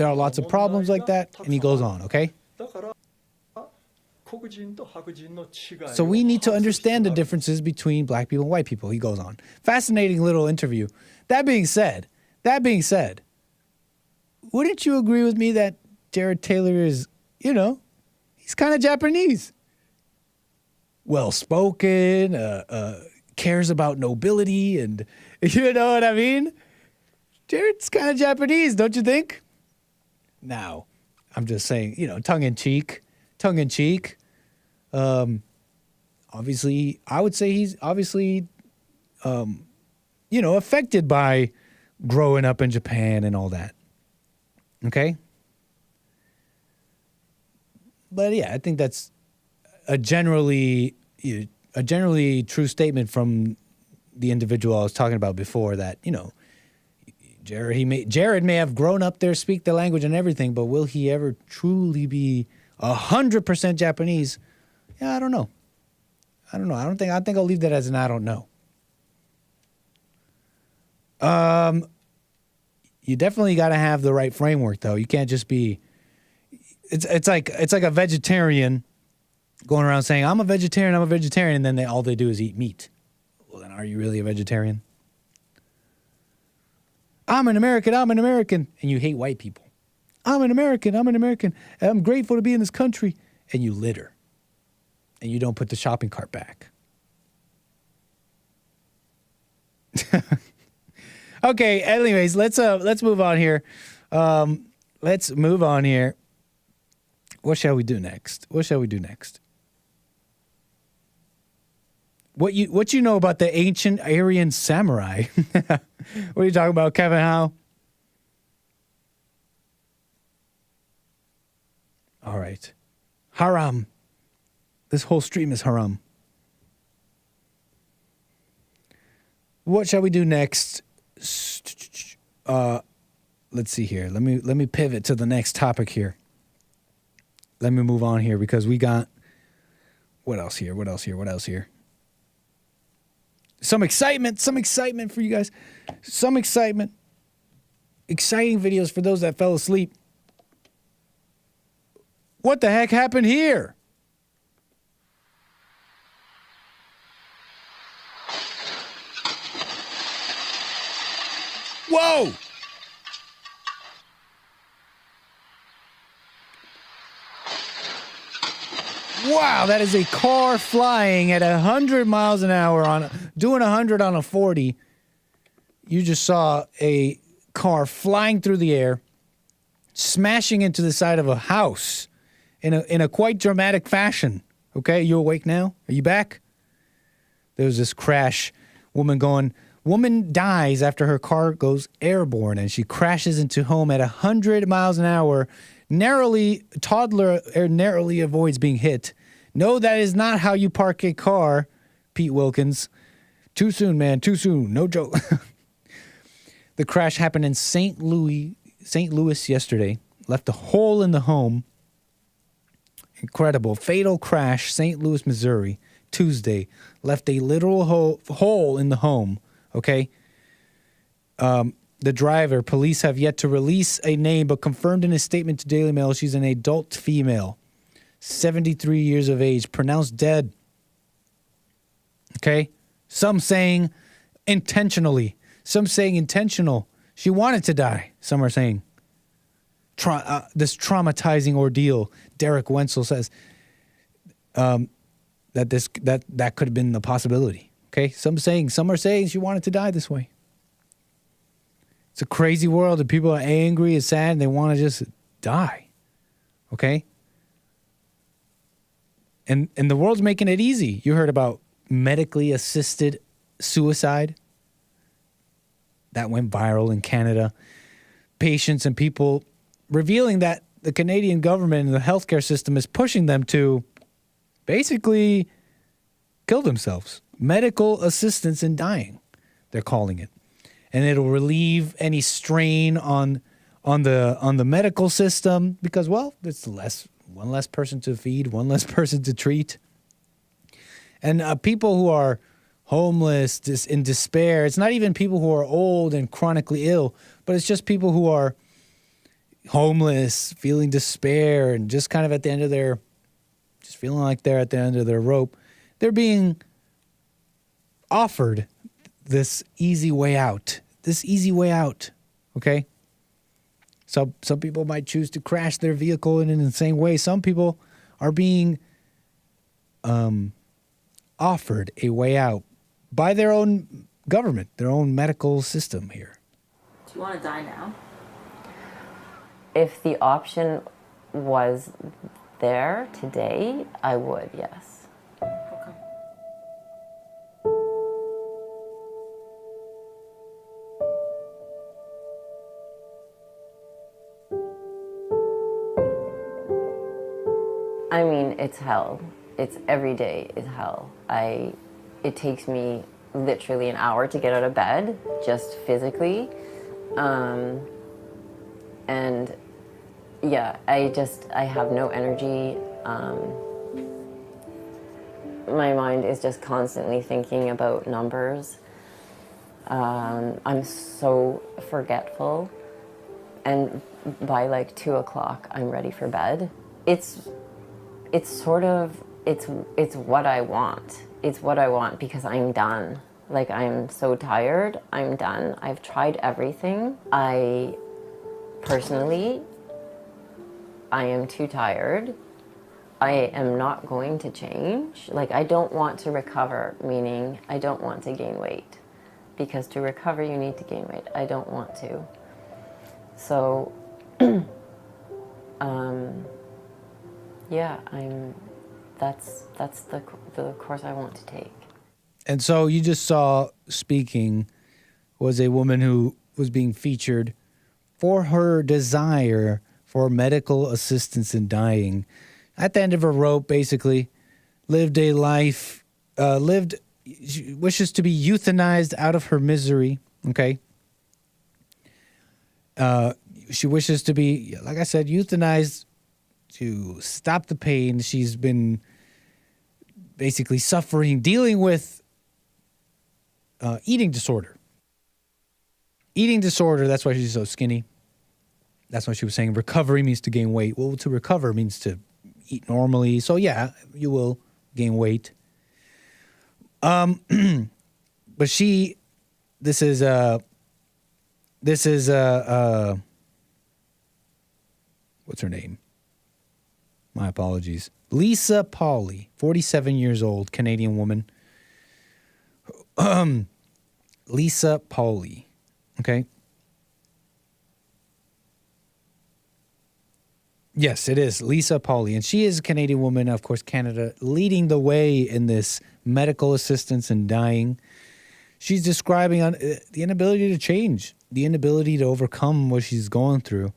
are lots of problems like that, and he goes on, okay? So we need to understand the differences between black people and white people, he goes on. Fascinating little interview. That being said, wouldn't you agree with me that Jared Taylor is, he's kind of Japanese? Well-spoken, cares about nobility, and you know what I mean? Jared's kind of Japanese, don't you think? Now, I'm just saying, tongue-in-cheek. Obviously, I would say he's obviously, affected by growing up in Japan and all that. Okay? But yeah, I think that's a generally true statement from the individual I was talking about before, that, Jared may have grown up there, speak the language and everything, but will he ever truly be 100% Japanese? Yeah, I don't know. I think I'll leave that as an I don't know. You definitely got to have the right framework, though. You can't just be. It's like a vegetarian going around saying, I'm a vegetarian, and then all they do is eat meat. Well, then are you really a vegetarian? I'm an American, and you hate white people. I'm an American, and I'm grateful to be in this country, and you litter, and you don't put the shopping cart back. Okay, anyways, let's move on here. Let's move on here. What shall we do next? What you know about the ancient Aryan samurai? What are you talking about, Kevin Howe? All right. Haram. This whole stream is haram. What shall we do next? Let's see here. Let me pivot to the next topic here. Let me move on here because we got what else here? Some excitement for you guys. Exciting videos for those that fell asleep. What the heck happened here? Whoa! Wow, that is a car flying at 100 miles an hour doing 100 on a 40. You just saw a car flying through the air, smashing into the side of a house in a quite dramatic fashion. Okay, you awake now? Are you back? There was this crash. Woman dies after her car goes airborne and she crashes into home at 100 miles an hour. Toddler narrowly avoids being hit. No, that is not how you park a car, Pete Wilkins. Too soon, man, too soon. No joke. The crash happened in St. Louis yesterday. Left a hole in the home. Incredible. Fatal crash, St. Louis, Missouri, Tuesday. Left a literal hole in the home. Okay. The driver, police have yet to release a name, but confirmed in a statement to Daily Mail she's an adult female, 73 years of age, pronounced dead. Okay. Some saying intentionally. Some saying intentional. She wanted to die. Some are saying this traumatizing ordeal. Derek Wenzel says that could have been the possibility. Okay, some are saying she wanted to die this way. It's a crazy world, and people are angry and sad, and they want to just die. Okay, and the world's making it easy. You heard about medically assisted suicide. That went viral in Canada. Patients and people revealing that the Canadian government and the healthcare system is pushing them to basically kill themselves. Medical assistance in dying, they're calling it. And it'll relieve any strain on the medical system because, well, it's one less person to feed, one less person to treat. And people who are homeless, in despair, it's not even people who are old and chronically ill, but it's just people who are homeless, feeling despair, and just kind of just feeling like they're at the end of their rope. They're being offered this easy way out. Okay? So some people might choose to crash their vehicle in an insane way. Some people are being offered a way out by their own government, their own medical system here. Do you want to die now? If the option was there today, I would, yes. I mean, it's hell. It's every day is hell. It takes me literally an hour to get out of bed, just physically. And yeah, I have no energy. My mind is just constantly thinking about numbers. I'm so forgetful. And by like 2 o'clock, I'm ready for bed. It's it's what I want. It's what I want because I'm done. Like, I'm so tired. I'm done. I've tried everything. Personally, I am too tired. I am not going to change. Like, I don't want to recover, meaning I don't want to gain weight. Because to recover, you need to gain weight. I don't want to. So, yeah, that's the course I want to take. And so you just saw speaking was a woman who was being featured for her desire for medical assistance in dying. At the end of her rope, basically, lived a life, she wishes to be euthanized out of her misery, okay? She wishes to be, like I said, euthanized to stop the pain. She's been basically suffering, dealing with eating disorder. Eating disorder, that's why she's so skinny. That's why she was saying recovery means to gain weight. Well, to recover means to eat normally. So yeah, you will gain weight. But this is what's her name? My apologies. 𝒔𝒐𝒄𝒊𝒂𝒍𝒔, 47 years old, Canadian woman. 𝒔𝒐𝒄𝒊𝒂𝒍𝒔, okay? Yes, it is 𝒔𝒐𝒄𝒊𝒂𝒍𝒔, and she is a Canadian woman, of course, Canada, leading the way in this medical assistance in dying. She's describing the inability to change, the inability to overcome what she's going through.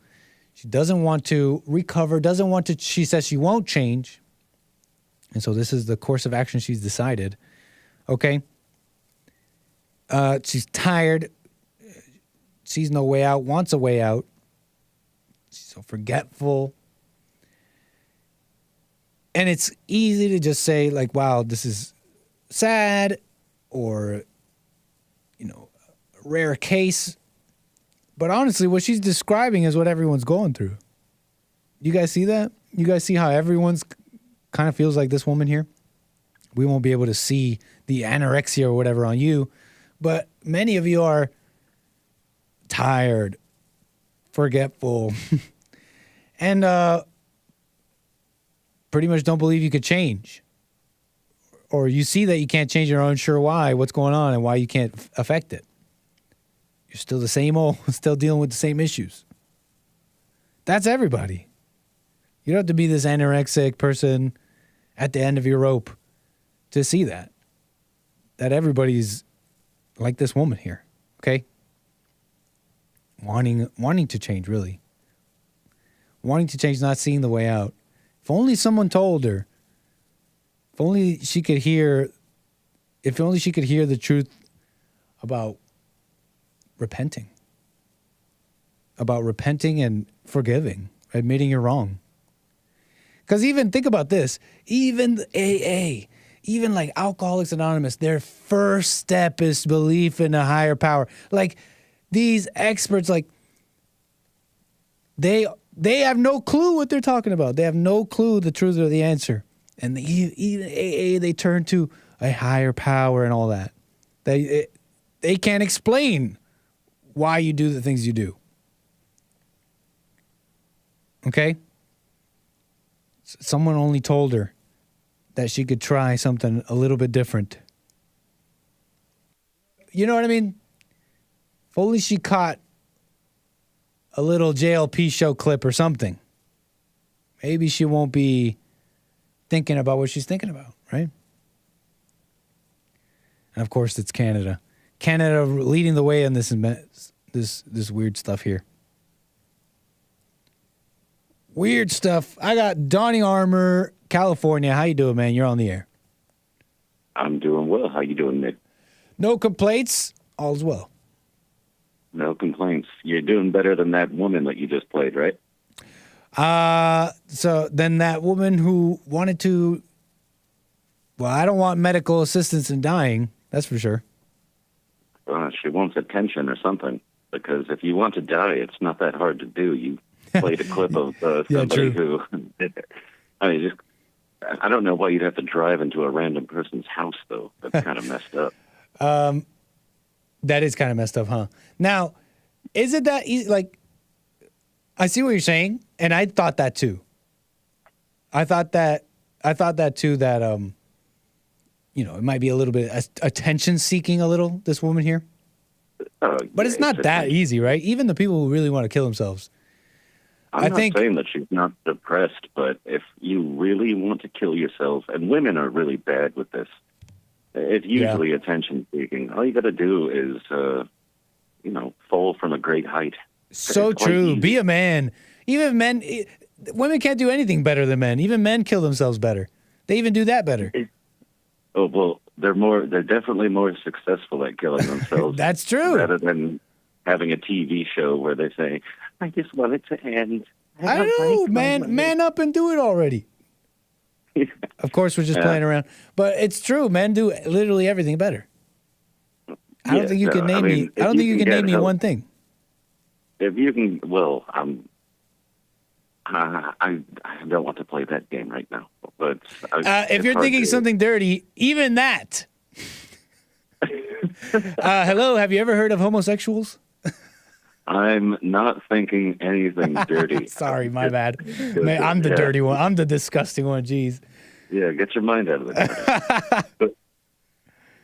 She doesn't want to recover, she says she won't change. And so this is the course of action she's decided. Okay? She's tired, sees no way out, wants a way out. She's so forgetful. And it's easy to just say, like, wow, this is sad, or, you know, a rare case. But honestly, what she's describing is what everyone's going through. You guys see that? You guys see how everyone's kind of feels like this woman here? We won't be able to see the anorexia or whatever on you, but many of you are tired, forgetful, and pretty much don't believe you could change. Or you see that you can't change, you're unsure why, what's going on, and why you can't affect it. You're still the same old, still dealing with the same issues. That's everybody. You don't have to be this anorexic person at the end of your rope to see that. That everybody's like this woman here, okay? Wanting to change, really. Wanting to change, not seeing the way out. If only someone told her. If only she could hear the truth about repenting. About repenting and forgiving, admitting you're wrong. Because even, think about this, even AA, even like Alcoholics Anonymous, their first step is belief in a higher power. Like, these experts, like, they have no clue what they're talking about. They have no clue the truth or the answer. And even AA, they turn to a higher power and all that. They can't explain why you do the things you do. Okay? Someone only told her that she could try something a little bit different. You know what I mean? If only she caught a little JLP show clip or something, maybe she won't be thinking about what she's thinking about, right? And of course, it's Canada. Canada leading the way in this weird stuff here. Weird stuff. I got Donnie Armour, California. How you doing, man? You're on the air. I'm doing well. How you doing, Nick? No complaints. All's well. No complaints. You're doing better than that woman that you just played, right? So then that woman who wanted to, well, I don't want medical assistance in dying. That's for sure. She wants attention or something. Because if you want to die, it's not that hard to do. You played a clip of somebody who did it. I mean, just I don't know why you'd have to drive into a random person's house, though. That's kind of messed up. That is kind of messed up, huh? Now, is it that easy? Like, I see what you're saying, and I thought that too. I thought that too. That it might be a little bit attention seeking. A little, this woman here. But it's not that easy, right? Even the people who really want to kill themselves. I'm not saying that she's not depressed, but if you really want to kill yourself, and women are really bad with this, it's usually attention seeking. All you got to do is, fall from a great height. So true. Be a man. Even men, women can't do anything better than men. Even men kill themselves better. They even do that better. Oh, well, they're definitely more successful at killing themselves. That's true. Rather than having a TV show where they say, I just want it to end. I don't know, man up and do it already. Of course, we're just playing around. But it's true. Men do literally everything better. I don't think you can name me. I don't think you can name me one thing. If you can, well, I don't want to play that game right now. But if you're thinking something dirty, even that. Hello, have you ever heard of homosexuals? I'm not thinking anything dirty. Sorry, my bad. Man, I'm the dirty one. I'm the disgusting one. Jeez. Yeah, get your mind out of it.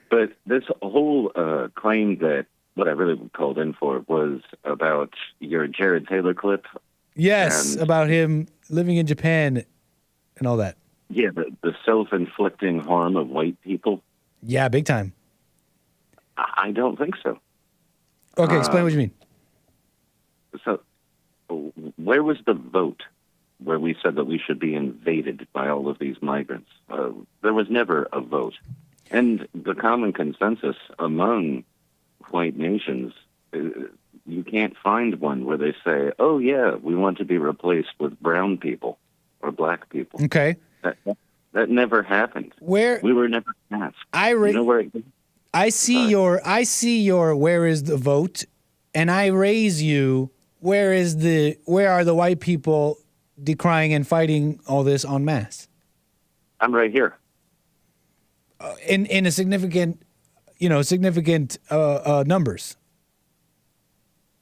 but this whole claim that what I really called in for was about your Jared Taylor clip. Yes, about him living in Japan and all that. Yeah, the self-inflicting harm of white people. Yeah, big time. I don't think so. Okay, explain what you mean. So, where was the vote where we said that we should be invaded by all of these migrants? There was never a vote. And the common consensus among white nations, you can't find one where they say, oh, yeah, we want to be replaced with brown people or black people. Okay. That never happened. We were never asked. I see your where is the vote, and I raise you where are the white people decrying and fighting all this en masse? I'm right here. In a significant numbers.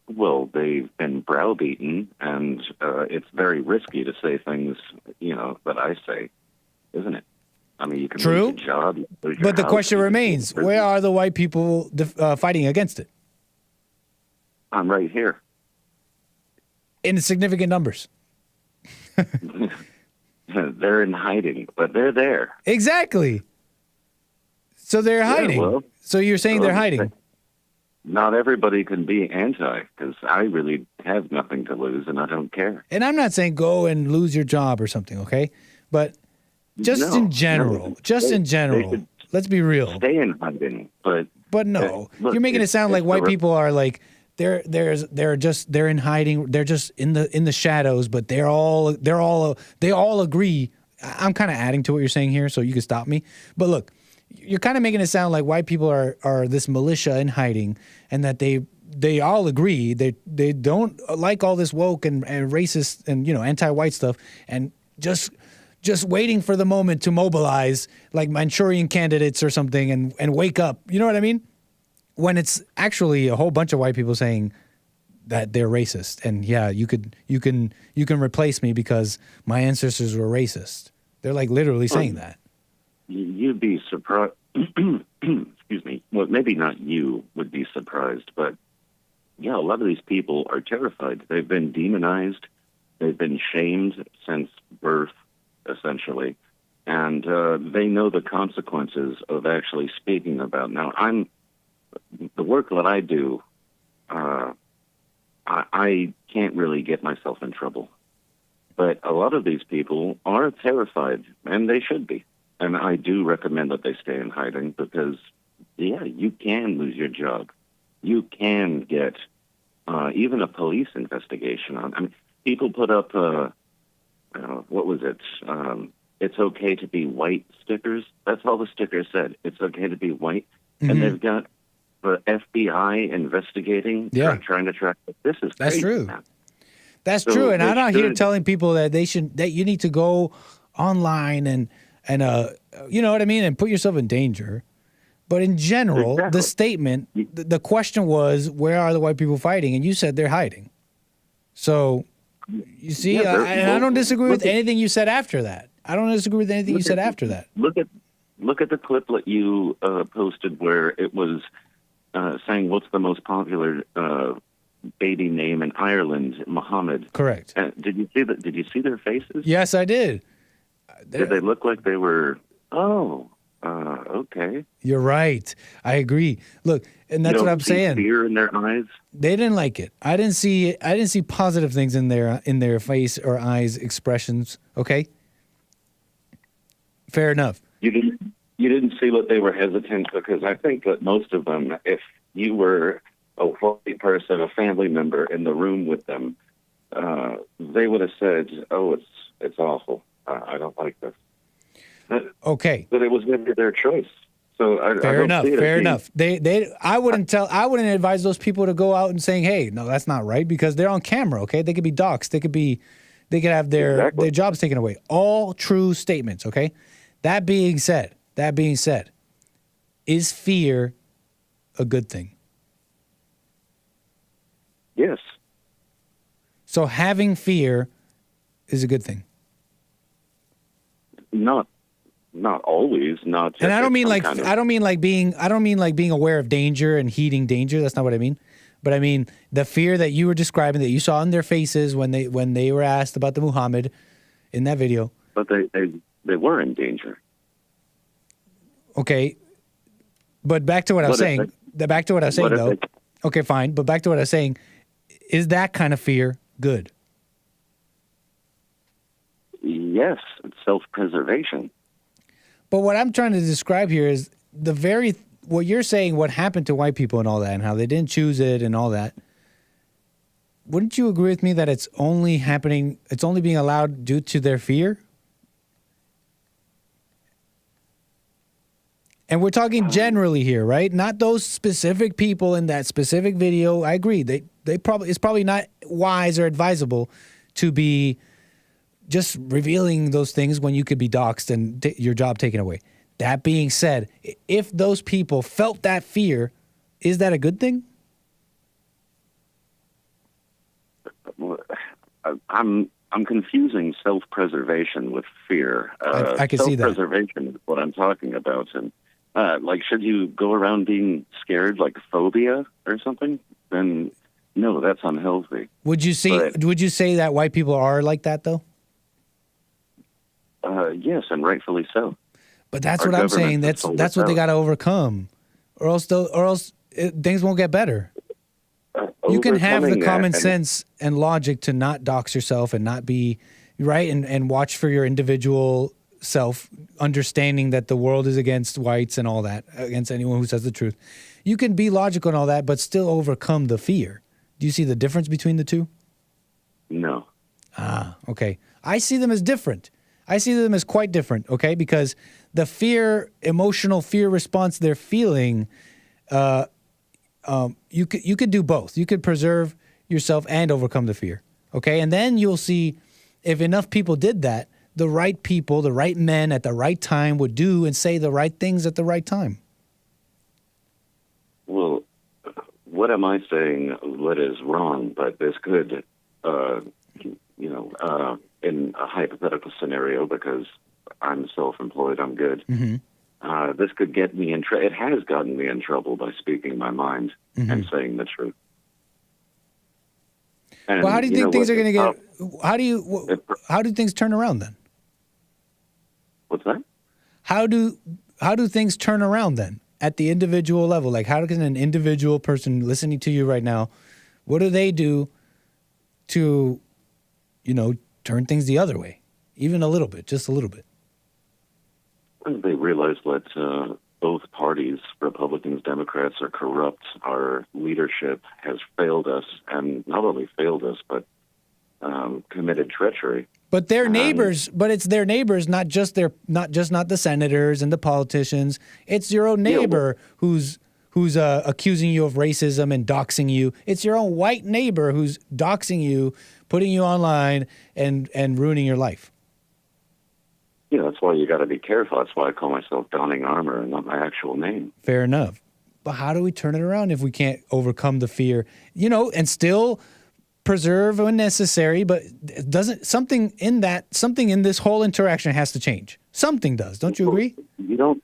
Well, they've been browbeaten, and it's very risky to say things, that I say, isn't it? I mean, you can lose your job, you can lose your but the house, question remains: where are the white people fighting against it? I'm right here. In significant numbers. They're in hiding, but they're there. Exactly. So they're hiding. Well, so you're saying they're hiding? Not everybody can be anti, because I really have nothing to lose, and I don't care. And I'm not saying go and lose your job or something, okay? But in general, let's be real. Stay in hiding, but no, look, you're making it sound like white people are like they're in hiding. They're just in the shadows, but they all agree. I'm kind of adding to what you're saying here, so you can stop me. But look, you're kind of making it sound like white people are this militia in hiding, and that they all agree they don't like all this woke and racist and anti-white stuff, and just waiting for the moment to mobilize like Manchurian candidates or something and wake up. You know what I mean? When it's actually a whole bunch of white people saying that they're racist, and yeah, you can replace me because my ancestors were racist. They're like literally saying that. You'd be surprised. Excuse me. Well, maybe not you would be surprised, but yeah, a lot of these people are terrified. They've been demonized. They've been shamed since birth, essentially. And they know the consequences of actually speaking about. Now, the work that I do, I can't really get myself in trouble. But a lot of these people are terrified, and they should be. And I do recommend that they stay in hiding because, yeah, you can lose your job. You can get even a police investigation on. I mean, people put up, what was it? It's okay to be white stickers. That's all the stickers said. It's okay to be white. Mm-hmm. And they've got the FBI investigating, trying to track. This is That's crazy, true. man. That's true. And I'm not here telling people that that you need to go online and and you know what I mean, and put yourself in danger. But in general, the statement, the question was, where are the white people fighting? And you said they're hiding. So, you see, and I don't disagree with anything you said after that. I don't disagree with anything you said after that. Look at the clip that you posted where it was saying what's the most popular baby name in Ireland, Muhammad. Correct. Did you see that? Did you see their faces? Yes, I did. Did they look like they were? Okay. You're right. I agree. Look, and that's what I'm saying. Fear in their eyes. They didn't like it. I didn't see positive things in their face or eyes expressions. Okay. Fair enough. You didn't see that they were hesitant, because I think that most of them, if you were a white person, a family member in the room with them, they would have said, "Oh, it's awful. I don't like this." Okay. But it was never their choice. So fair enough. Fair enough. I wouldn't advise those people to go out and saying, "Hey, no, that's not right," because they're on camera. Okay, they could be doxxed. They could have their jobs taken away. All true statements. Okay. That being said, is fear a good thing? Yes. So having fear is a good thing. Not always, not. And I don't mean like being aware of danger and heeding danger. That's not what I mean. But I mean the fear that you were describing, that you saw in their faces when they were asked about the Muhammad in that video. But they were in danger. Okay. But back to what I was saying. Though. Okay, fine. But back to what I was saying. Is that kind of fear good? Yes, it's self-preservation. But what I'm trying to describe here is what you're saying, what happened to white people and all that, and how they didn't choose it and all that. Wouldn't you agree with me that it's only being allowed due to their fear? And we're talking generally here, right? Not those specific people in that specific video. I agree. It's probably not wise or advisable to be just revealing those things when you could be doxxed and your job taken away. That being said, if those people felt that fear, is that a good thing? I'm confusing self-preservation with fear. I can see that. Self-preservation is what I'm talking about. And like, should you go around being scared, like phobia or something? Then no, that's unhealthy. Would you say that white people are like that though? Yes, and rightfully so. But that's what I'm saying. That's what they got to overcome, or else things won't get better. You can have the common sense and logic to not dox yourself and not be right and watch for your individual self, understanding that the world is against whites and all that, against anyone who says the truth. You can be logical and all that, but still overcome the fear. Do you see the difference between the two? No. Okay. I see them as different. I see them as quite different, okay? Because the emotional fear response they're feeling, you could do both. You could preserve yourself and overcome the fear, okay? And then you'll see if enough people did that, the right people, the right men at the right time would do and say the right things at the right time. Well, what am I saying what is wrong? But this could, in a hypothetical scenario, because I'm self-employed, I'm good. Mm-hmm. This could get me in trouble. It has gotten me in trouble by speaking my mind and saying the truth. And, well, how do you think things are going to get? How do things turn around then? What's that? How do things turn around then at the individual level? Like, how can an individual person listening to you right now, what do they do to, turn things the other way, even a little bit, just a little bit? They realize that both parties, Republicans, Democrats, are corrupt. Our leadership has failed us, and not only failed us, but committed treachery. But their neighbors, but it's their neighbors, not the senators and the politicians. It's your own neighbor who's accusing you of racism and doxing you. It's your own white neighbor who's doxing you, putting you online, and ruining your life. that's why you got to be careful. That's why I call myself Donning Armour and not my actual name. Fair enough. But how do we turn it around if we can't overcome the fear, and still preserve when necessary, but something in this whole interaction has to change. Something does. Don't you agree? You don't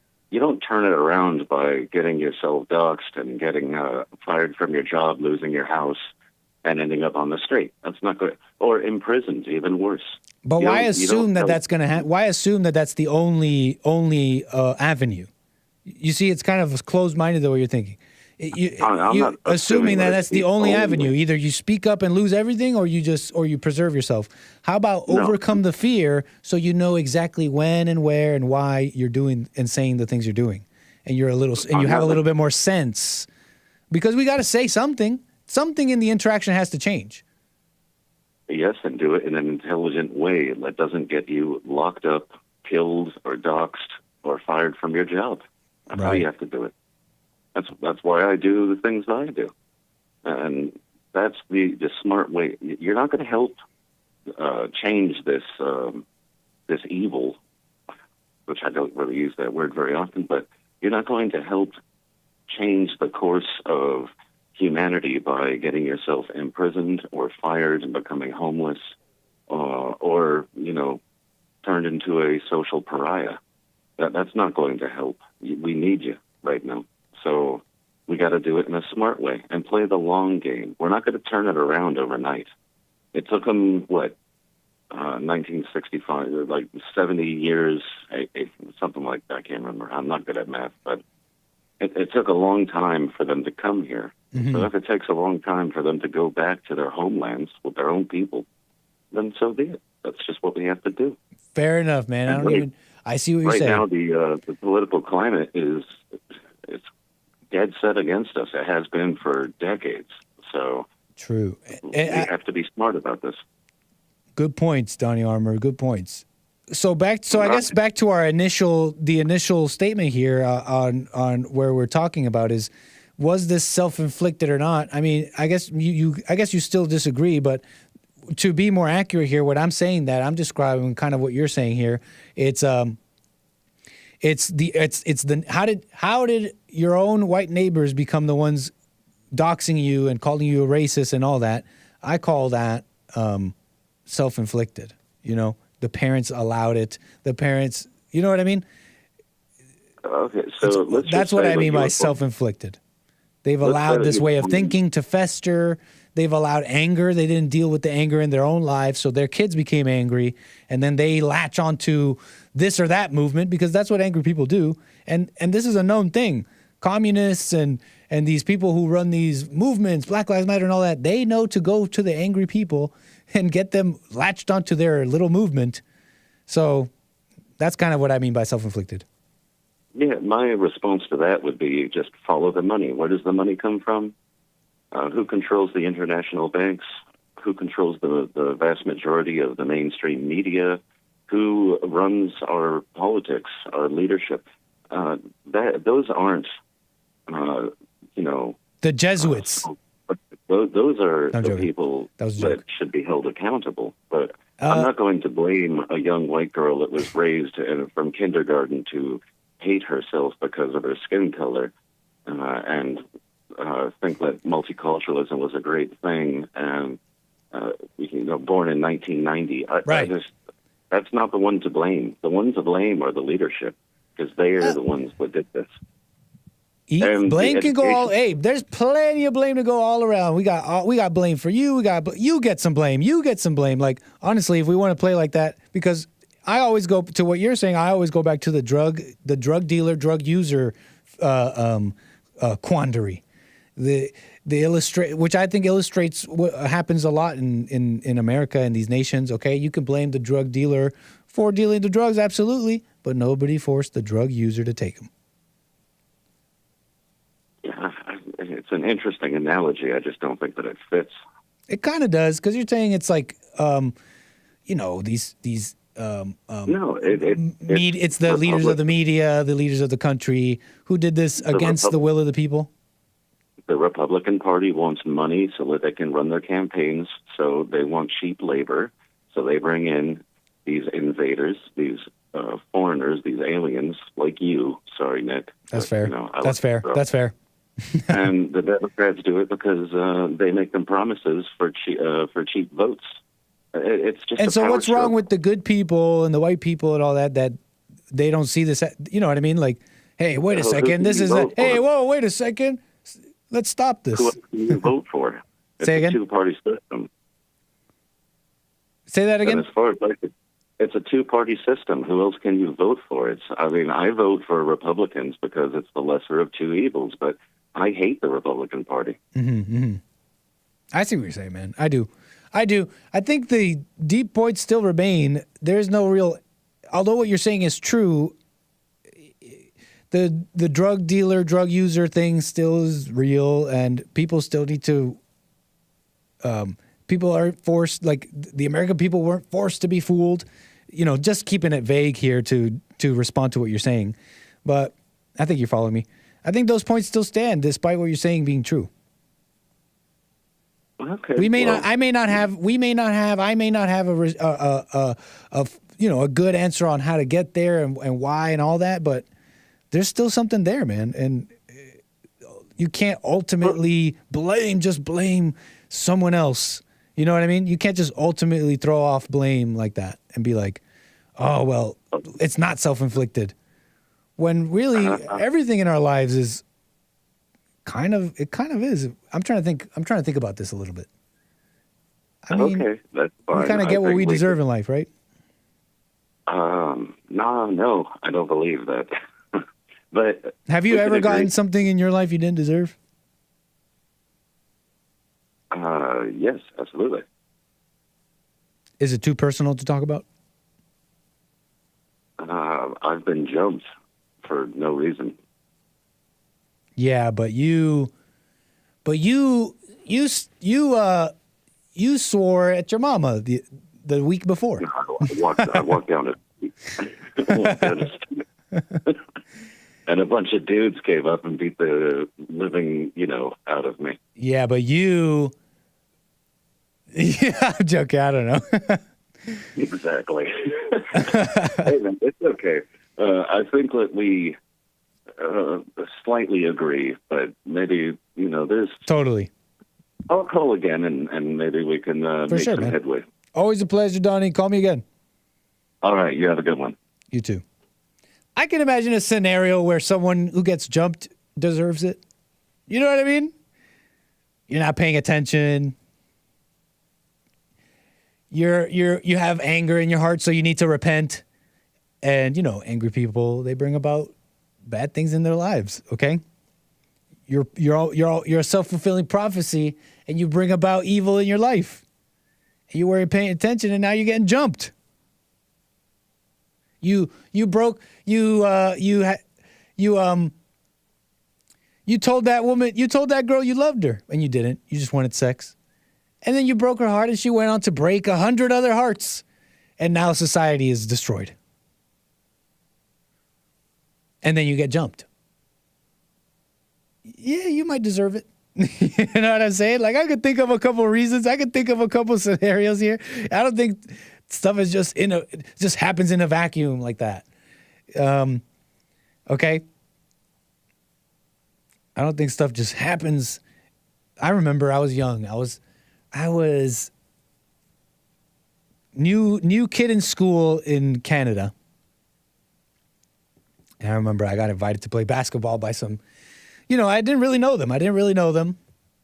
turn it around by getting yourself doxxed and getting fired from your job, losing your house, and ending up on the street. That's not good. Or imprisoned, even worse. But why assume that that's going to happen? Why assume that that's the only avenue? You see, it's kind of closed-minded the way you're thinking. I'm not assuming that that's the only avenue. Either you speak up and lose everything, or you preserve yourself. How about overcome the fear so you know exactly when and where and why you're doing and saying the things you're doing, and you have a little bit more sense, because we got to say something. Something in the interaction has to change. Yes, and do it in an intelligent way that doesn't get you locked up, killed, or doxxed, or fired from your job. That's how you have to do it. That's why I do the things that I do. And that's the smart way. You're not going to help change this evil, which I don't really use that word very often, but you're not going to help change the course of humanity by getting yourself imprisoned or fired and becoming homeless or turned into a social pariah. That's not going to help. We need you right now. So we got to do it in a smart way and play the long game. We're not going to turn it around overnight. It took them, 1965, like 70 years, something like that. I can't remember. I'm not good at math, but it took a long time for them to come here. Mm-hmm. So if it takes a long time for them to go back to their homelands with their own people, then so be it. That's just what we have to do. Fair enough, man. I see what you're saying. Right now, the political climate it's dead set against us. It has been for decades. So true. We have to be smart about this. Good points, Donnie Armour. Good points. So I guess back to our initial statement here on where we're talking about is, was this self-inflicted or not? I mean, I guess you still disagree, but to be more accurate here, what I'm saying that I'm describing kind of what you're saying here. How did your own white neighbors become the ones doxing you and calling you a racist and all that? I call that self-inflicted. The parents allowed it. The parents, you know what I mean? Okay, so that's what I mean by self-inflicted. They've allowed this way of thinking to fester. They've allowed anger. They didn't deal with the anger in their own lives, so their kids became angry, and then they latch onto this or that movement because that's what angry people do. And this is a known thing. Communists and these people who run these movements, Black Lives Matter and all that, they know to go to the angry people and get them latched onto their little movement. So that's kind of what I mean by self-inflicted. Yeah, my response to that would be just follow the money. Where does the money come from? Who controls the international banks? Who controls the vast majority of the mainstream media? Who runs our politics, our leadership? Those aren't, the Jesuits. Those are the people that should be held accountable. But I'm not going to blame a young white girl that was raised from kindergarten to hate herself because of her skin color and think that multiculturalism was a great thing and, born in 1990. That's not the one to blame. The one to blame are the leadership because they are the ones that did this. Blame can go all. Hey, there's plenty of blame to go all around. We got blame for you. You get some blame. You get some blame. Like honestly, if we want to play like that, because I always go to what you're saying. I always go back to the drug dealer, drug user quandary. Which I think illustrates what happens a lot in America and these nations. Okay, you can blame the drug dealer for dealing the drugs, absolutely, but nobody forced the drug user to take them. Yeah, it's an interesting analogy. I just don't think that it fits. It kind of does, because you're saying it's like, these. It's the leaders of the media, the leaders of the country who did this against the will of the people. The Republican Party wants money so that they can run their campaigns. So they want cheap labor. So they bring in these invaders, these foreigners, these aliens like you. Sorry, Nick. That's but, fair. You know, That's fair. That's fair. And the Democrats do it because they make them promises for cheap votes. It's just. And so, what's wrong with the good people and the white people and all that? That they don't see this. You know what I mean? Like, hey, wait a second. This is hey, whoa, wait a second. Let's stop this. Who else can you vote for? It's Say again? a two-party system. Say that again? And as far as it's a two-party system. Who else can you vote for? I vote for Republicans because it's the lesser of two evils, but I hate the Republican Party. I see what you're saying, man. I do. I think the deep points still remain. There's no real, although what you're saying is true, the drug dealer, drug user thing still is real, and people still need to, people aren't forced, like the American people weren't forced to be fooled. You know, just keeping it vague here to respond to what you're saying. But I think you're following me. I think those points still stand despite what you're saying being true. Okay. I may not have a good answer on how to get there and why and all that, but there's still something there, man. And you can't ultimately blame someone else. You know what I mean? You can't just ultimately throw off blame like that and be like, oh, well, it's not self-inflicted. When really everything in our lives is kind of is. I'm trying to think about this a little bit. I mean, okay, that's fine. we kind of get what we deserve in life, right? No, I don't believe that. But have you ever gotten something in your life you didn't deserve? Yes, absolutely. Is it too personal to talk about? I've been jumped for no reason. Yeah, but you swore at your mama the week before. I walked down a and a bunch of dudes came up and beat the living, out of me. Yeah, but you. Yeah, I'm joking. I don't know. Exactly. Hey, man, it's okay. I think that we slightly agree, but maybe, there's... Totally. I'll call again, and maybe we can make some headway. Always a pleasure, Donnie. Call me again. All right. You have a good one. You too. I can imagine a scenario where someone who gets jumped deserves it. You know what I mean? You're not paying attention. You have anger in your heart, so you need to repent. And angry people, they bring about bad things in their lives. Okay, you're a self-fulfilling prophecy, and you bring about evil in your life. And you weren't paying attention, and now you're getting jumped. You told that girl you loved her, and you didn't. You just wanted sex. And then you broke her heart, and she went on to break 100 other hearts. And now society is destroyed. And then you get jumped. Yeah, you might deserve it. You know what I'm saying? Like, I could think of a couple of reasons. I could think of a couple of scenarios here. I don't think stuff is just just happens in a vacuum like that. Okay? I don't think stuff just happens. I remember I was young. I was new kid in school in Canada. And I remember I got invited to play basketball by some, I didn't really know them.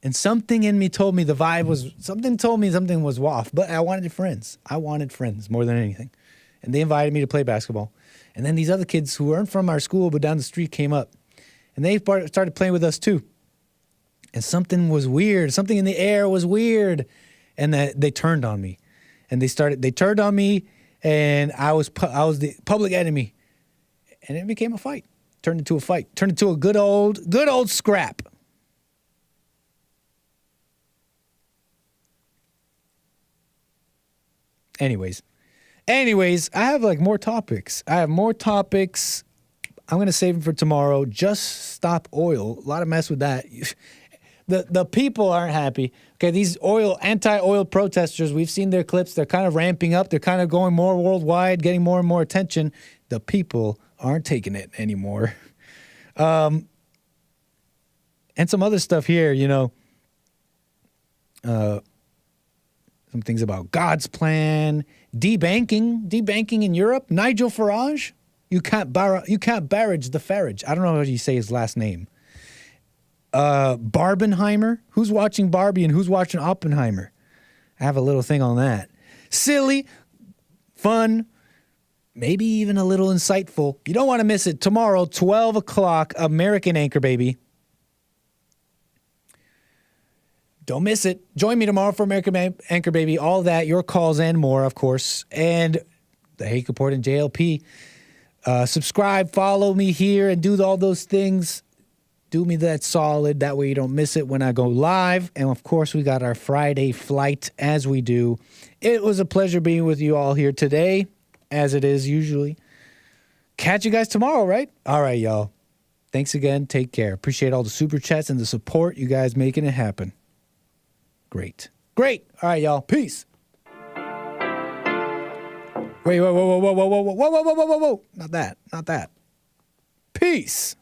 And something in me told me something was off, but I wanted friends. I wanted friends more than anything. And they invited me to play basketball. And then these other kids who weren't from our school but down the street came up. And they started playing with us too. And something was weird. Something in the air was weird. And they turned on me. And they turned on me, and I was the public enemy. And it became a fight. Turned into a good old scrap. Anyways, I have more topics. I'm going to save them for tomorrow. Just stop oil. A lot of mess with that. The people aren't happy. Okay, these anti-oil protesters, we've seen their clips. They're kind of ramping up. They're kind of going more worldwide, getting more and more attention. The people aren't taking it anymore. And some other stuff here, you know. Some things about God's plan, debanking in Europe. Nigel Farage, you can't barrage the Farage. I don't know how you say his last name. Barbenheimer, who's watching Barbie and who's watching Oppenheimer? I have a little thing on that. Silly, fun, maybe even a little insightful. You don't want to miss it. Tomorrow, 12 o'clock, American Anchor Baby. Don't miss it. Join me tomorrow for American Anchor Baby. All that, your calls and more, of course. And the Hake Report and JLP. Subscribe, follow me here, and do all those things. Do me that solid. That way you don't miss it when I go live. And, of course, we got our Friday flight, as we do. It was a pleasure being with you all here today, as it is usually. Catch you guys tomorrow, right? All right, y'all. Thanks again. Take care. Appreciate all the super chats and the support. You guys making it happen. Great. All right, y'all. Peace. Wait, whoa. Not that. Peace.